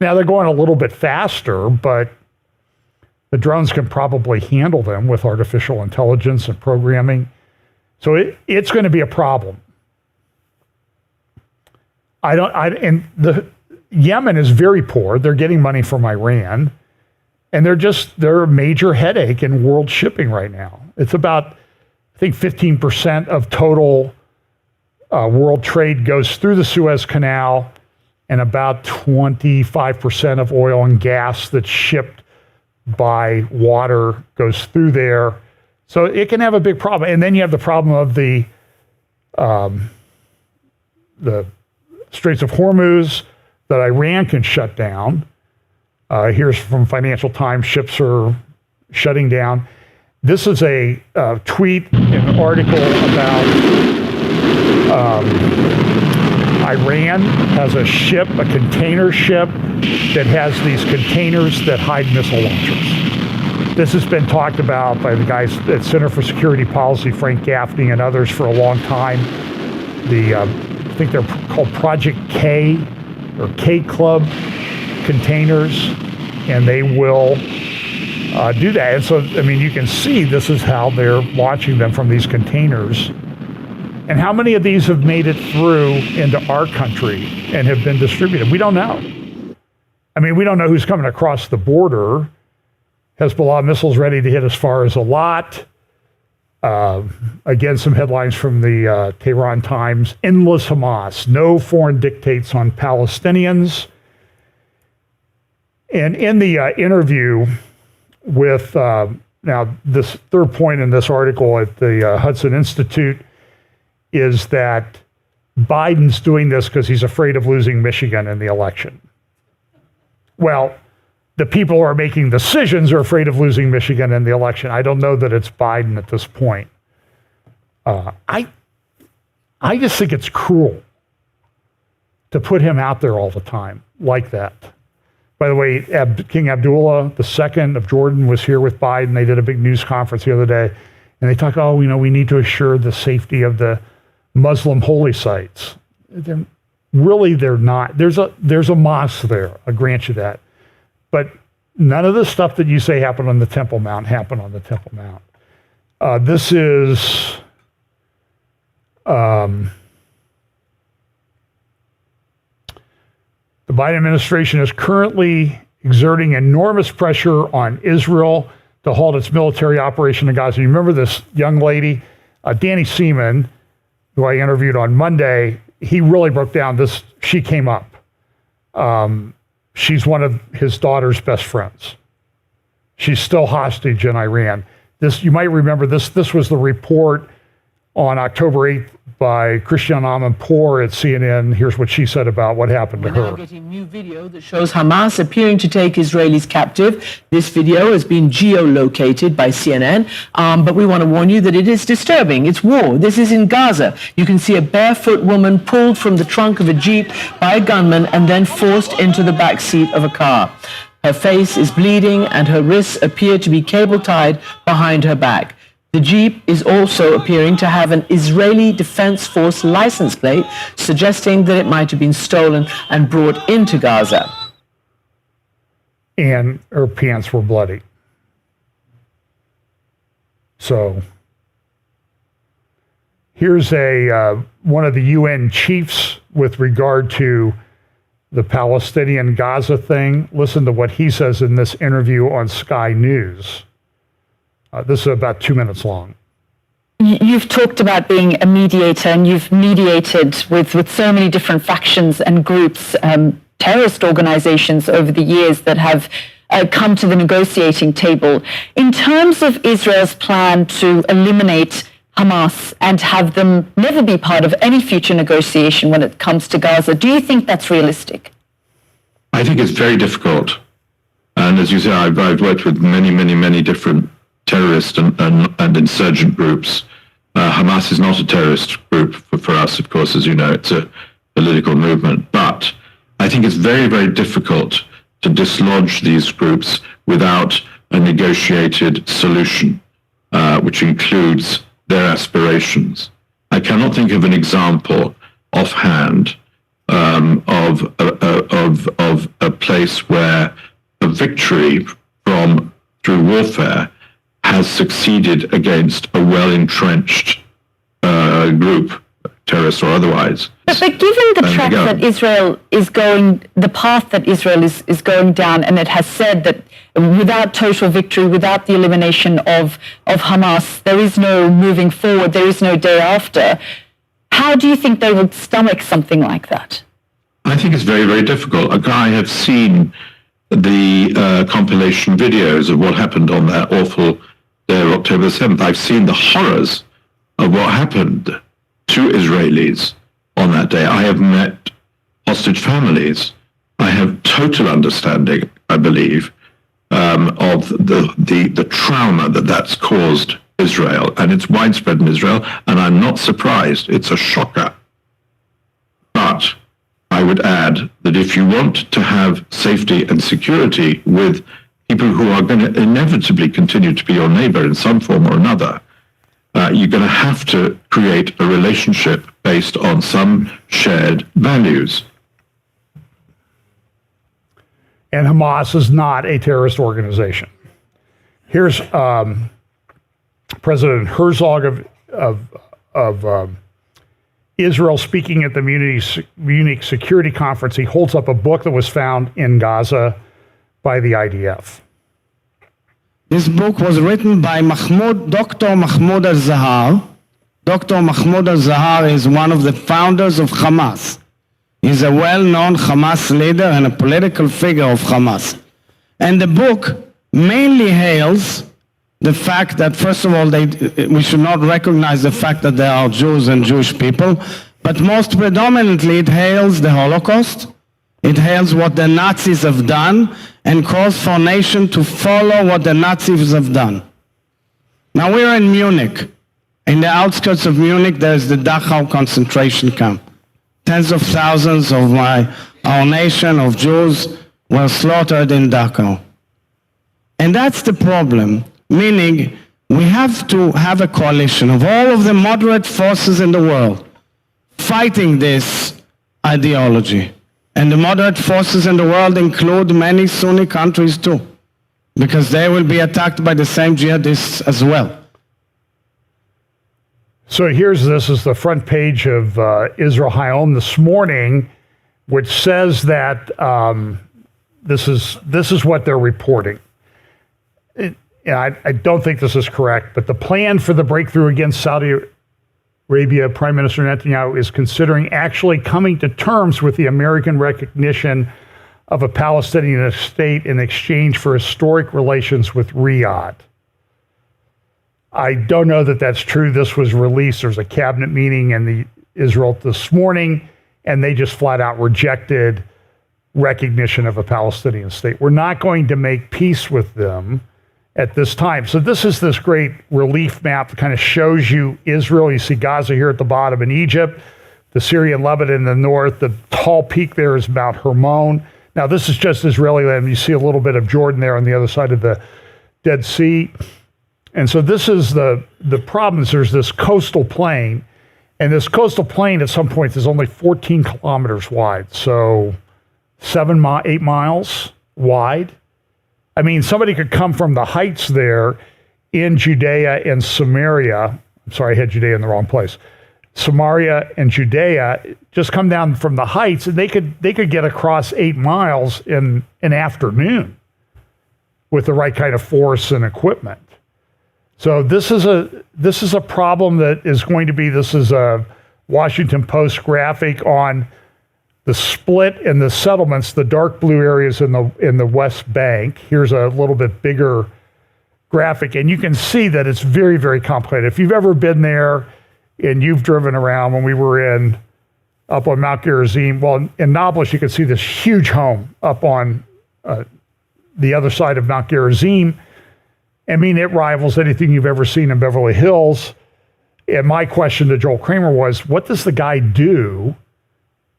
Now, they're going a little bit faster, but the drones can probably handle them with artificial intelligence and programming. So it's going to be a problem. Yemen is very poor. They're getting money from Iran. And they're a major headache in world shipping right now. It's about, I think, 15% of total world trade goes through the Suez Canal, and about 25% of oil and gas that's shipped by water goes through there. So it can have a big problem. And then you have the problem of the Straits of Hormuz that Iran can shut down. Here's from Financial Times, ships are shutting down. This is a tweet, an article about Iran has a ship, a container ship, that has these containers that hide missile launchers. This has been talked about by the guys at Center for Security Policy, Frank Gaffney and others, for a long time. I think they're called Project K or K Club containers, and they will do that. And so, I mean, you can see this is how they're launching them from these containers. And how many of these have made it through into our country and have been distributed? We don't know. I mean, we don't know who's coming across the border. Hezbollah missiles ready to hit as far as Eilat. Again, some headlines from the Tehran Times. Endless Hamas. No foreign dictates on Palestinians. And in the interview with, now this third point in this article at the Hudson Institute is that Biden's doing this because he's afraid of losing Michigan in the election. Well, the people who are making decisions are afraid of losing Michigan in the election. I don't know that it's Biden at this point. I just think it's cruel to put him out there all the time like that. By the way, King Abdullah II of Jordan was here with Biden. They did a big news conference the other day, and they talk, we need to assure the safety of the Muslim holy sites. They're not. There's a mosque there. I'll grant you that. But none of the stuff that you say happened on the Temple Mount happened on the Temple Mount. This is the Biden administration is currently exerting enormous pressure on Israel to halt its military operation in Gaza. You remember this young lady, Danny Seaman, who I interviewed on Monday. He really broke down this. She came up. She's one of his daughter's best friends. She's still hostage in Iran. This, you might remember this. This was the report on October 8th by Christiane Amanpour at CNN. Here's what she said about what happened to her. We're now getting new video that shows Hamas appearing to take Israelis captive. This video has been geolocated by CNN, but we want to warn you that it is disturbing. It's war. This is in Gaza. You can see a barefoot woman pulled from the trunk of a Jeep by a gunman and then forced into the back seat of a car. Her face is bleeding and her wrists appear to be cable-tied behind her back. The Jeep is also appearing to have an Israeli Defense Force license plate, suggesting that it might have been stolen and brought into Gaza. And her pants were bloody. So here's one of the UN chiefs with regard to the Palestinian Gaza thing. Listen to what he says in this interview on Sky News. This is about 2 minutes long. You've talked about being a mediator, and you've mediated with so many different factions and groups, terrorist organizations over the years that have come to the negotiating table. In terms of Israel's plan to eliminate Hamas and have them never be part of any future negotiation when it comes to Gaza, do you think that's realistic? I think it's very difficult. And as you say, I've worked with many different terrorist and insurgent groups. Hamas is not a terrorist group for us, of course, as you know. It's a political movement. But I think it's very difficult to dislodge these groups without a negotiated solution, which includes their aspirations. I cannot think of an example offhand of a place where a victory through warfare has succeeded against a well-entrenched group, terrorist or otherwise. But given the track that Israel is going, the path that Israel is going down, and it has said that without total victory, without the elimination of Hamas, there is no moving forward, there is no day after. How do you think they would stomach something like that? I think it's very difficult. I have seen the compilation videos of what happened on that awful day of October 7th. I've seen the horrors of what happened to Israelis on that day. I have met hostage families. I have total understanding, I believe, of the trauma that's caused Israel, and it's widespread in Israel, and I'm not surprised. It's a shocker. But I would add that if you want to have safety and security with people who are going to inevitably continue to be your neighbor in some form or another, you're going to have to create a relationship based on some shared values. And Hamas is not a terrorist organization. Here's President Herzog of Israel speaking at the Munich Security Conference. He holds up a book that was found in Gaza by the IDF. This book was written by Dr. Mahmoud al-Zahar. Dr. Mahmoud al-Zahar is one of the founders of Hamas. He's a well-known Hamas leader and a political figure of Hamas. And the book mainly hails the fact that, first of all, we should not recognize the fact that there are Jews and Jewish people, but most predominantly it hails the Holocaust. It hails what the Nazis have done and calls for nation to follow what the Nazis have done. Now we're in Munich. In the outskirts of Munich, there's the Dachau concentration camp. Tens of thousands of our nation, of Jews, were slaughtered in Dachau. And that's the problem, meaning we have to have a coalition of all of the moderate forces in the world fighting this ideology. And the moderate forces in the world include many Sunni countries too, because they will be attacked by the same jihadists as well. So this is the front page of Israel Hayom this morning, which says that this is what they're reporting. I don't think this is correct, but the plan for the breakthrough against Saudi Arabia, Prime Minister Netanyahu is considering actually coming to terms with the American recognition of a Palestinian state in exchange for historic relations with Riyadh. I don't know that that's true. This was released. There's a cabinet meeting in Israel this morning, and they just flat out rejected recognition of a Palestinian state. We're not going to make peace with them at this time. So this is this great relief map that kind of shows you Israel. You see Gaza here at the bottom in Egypt, the Syria and Lebanon in the north. The tall peak there is Mount Hermon. Now this is just Israeli land. You see a little bit of Jordan there on the other side of the Dead Sea. And so this is the problem is there's this coastal plain, and this coastal plain at some points is only 14 kilometers wide. So 8 miles wide. I mean, somebody could come from the heights there in Judea and Samaria. I'm sorry, I had Judea in the wrong place. Samaria and Judea, just come down from the heights, and they could get across 8 miles in an afternoon with the right kind of force and equipment. So this is a problem that is going to be. This is a Washington Post graphic on the split in the settlements, the dark blue areas in the West Bank. Here's a little bit bigger graphic, and you can see that it's very, very complicated. If you've ever been there and you've driven around, when we were up on Mount Gerizim, well, in Nablus, you can see this huge home up on the other side of Mount Gerizim. I mean, it rivals anything you've ever seen in Beverly Hills. And my question to Joel Kramer was, what does the guy do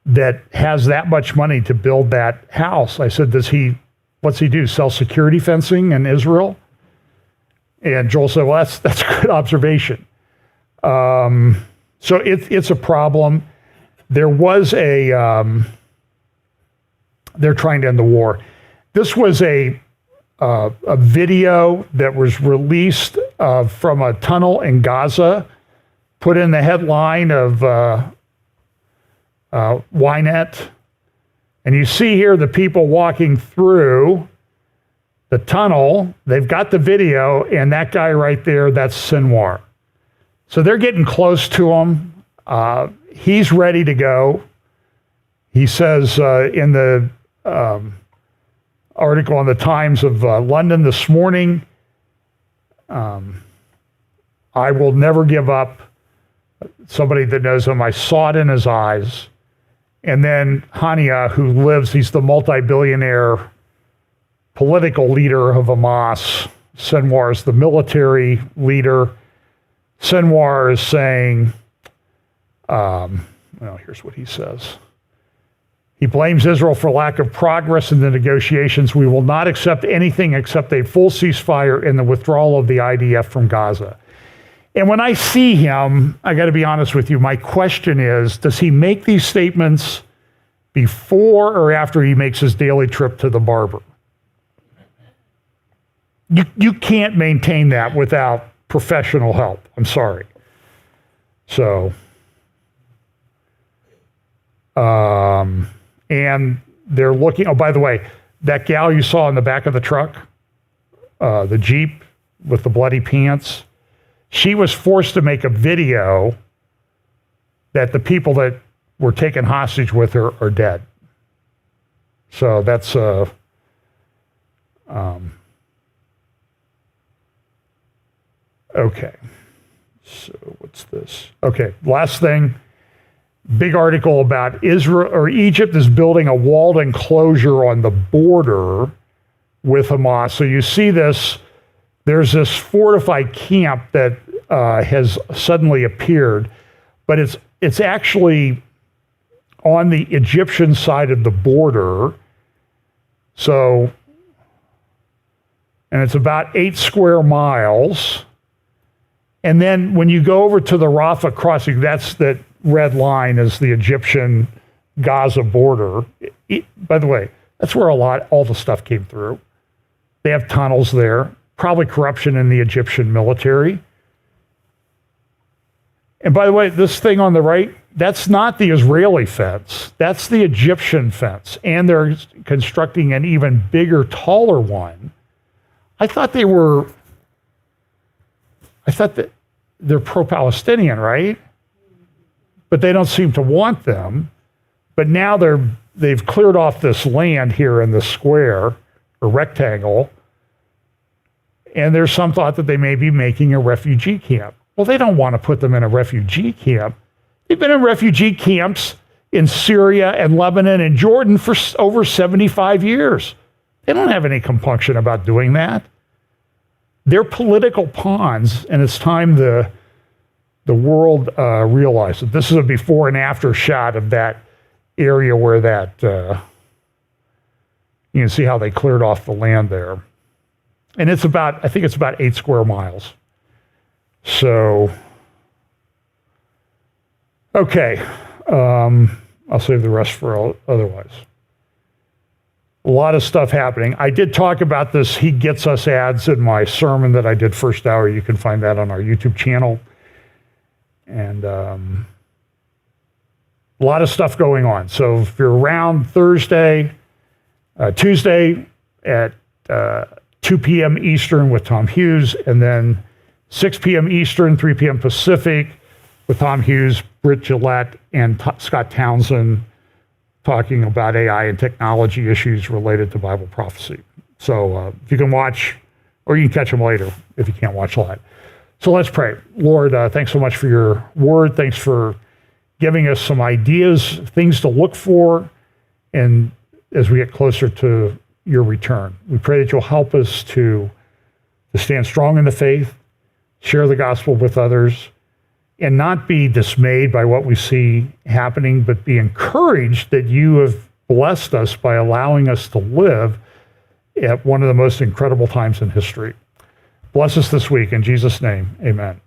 that has that much money to build that house? I said, what's he do? Sell security fencing in Israel? And Joel said, well, that's a good observation. So it's a problem. There was they're trying to end the war. This was a video that was released from a tunnel in Gaza, put in the headline of Ynet. And you see here the people walking through the tunnel. They've got the video, and that guy right there, that's Sinwar. So they're getting close to him. He's ready to go. He says in the article on the Times of London this morning, I will never give up. Somebody that knows him, I saw it in his eyes. And then Hania, who he's the multi-billionaire political leader of Hamas. Sinwar is the military leader. Sinwar is saying, here's what he says. He blames Israel for lack of progress in the negotiations. We will not accept anything except a full ceasefire and the withdrawal of the IDF from Gaza. And when I see him, I got to be honest with you, my question is, does he make these statements before or after he makes his daily trip to the barber? You can't maintain that without professional help. I'm sorry. So And they're looking, oh, by the way, that gal you saw in the back of the truck, the Jeep with the bloody pants, she was forced to make a video that the people that were taken hostage with her are dead. So that's okay. So what's this? Okay, last thing. Big article about Israel or Egypt is building a walled enclosure on the border with Hamas. So you see this, there's this fortified camp that has suddenly appeared, but it's actually on the Egyptian side of the border. So, and it's about 8 square miles. And then when you go over to the Rafah crossing, that's that red line is the Egyptian Gaza border. By the way, that's where all the stuff came through. They have tunnels there, probably corruption in the Egyptian military. And by the way, this thing on the right, that's not the Israeli fence. That's the Egyptian fence. And they're constructing an even bigger, taller one. I thought that they're pro-Palestinian, right? But they don't seem to want them. But now they've cleared off this land here in the square or rectangle. And there's some thought that they may be making a refugee camp. Well, they don't want to put them in a refugee camp. They've been in refugee camps in Syria and Lebanon and Jordan for over 75 years. They don't have any compunction about doing that. They're political pawns, and it's time the world realized it. This is a before and after shot of that area where that, you can see how they cleared off the land there. And I think it's about 8 square miles. So, okay, I'll save the rest for otherwise. A lot of stuff happening. I did talk about this He Gets Us ads in my sermon that I did first hour. You can find that on our YouTube channel. And a lot of stuff going on. So if you're around Tuesday at 2 p.m. Eastern with Tom Hughes, and then 6 p.m. Eastern, 3 p.m. Pacific with Tom Hughes, Britt Gillette, and Scott Townsend talking about AI and technology issues related to Bible prophecy. So if you can watch, or you can catch them later if you can't watch live. So let's pray. Lord, thanks so much for your word. Thanks for giving us some ideas, things to look for, and as we get closer to your return. We pray that you'll help us to stand strong in the faith, share the gospel with others, and not be dismayed by what we see happening, but be encouraged that you have blessed us by allowing us to live at one of the most incredible times in history. Bless us this week. In Jesus' name, amen.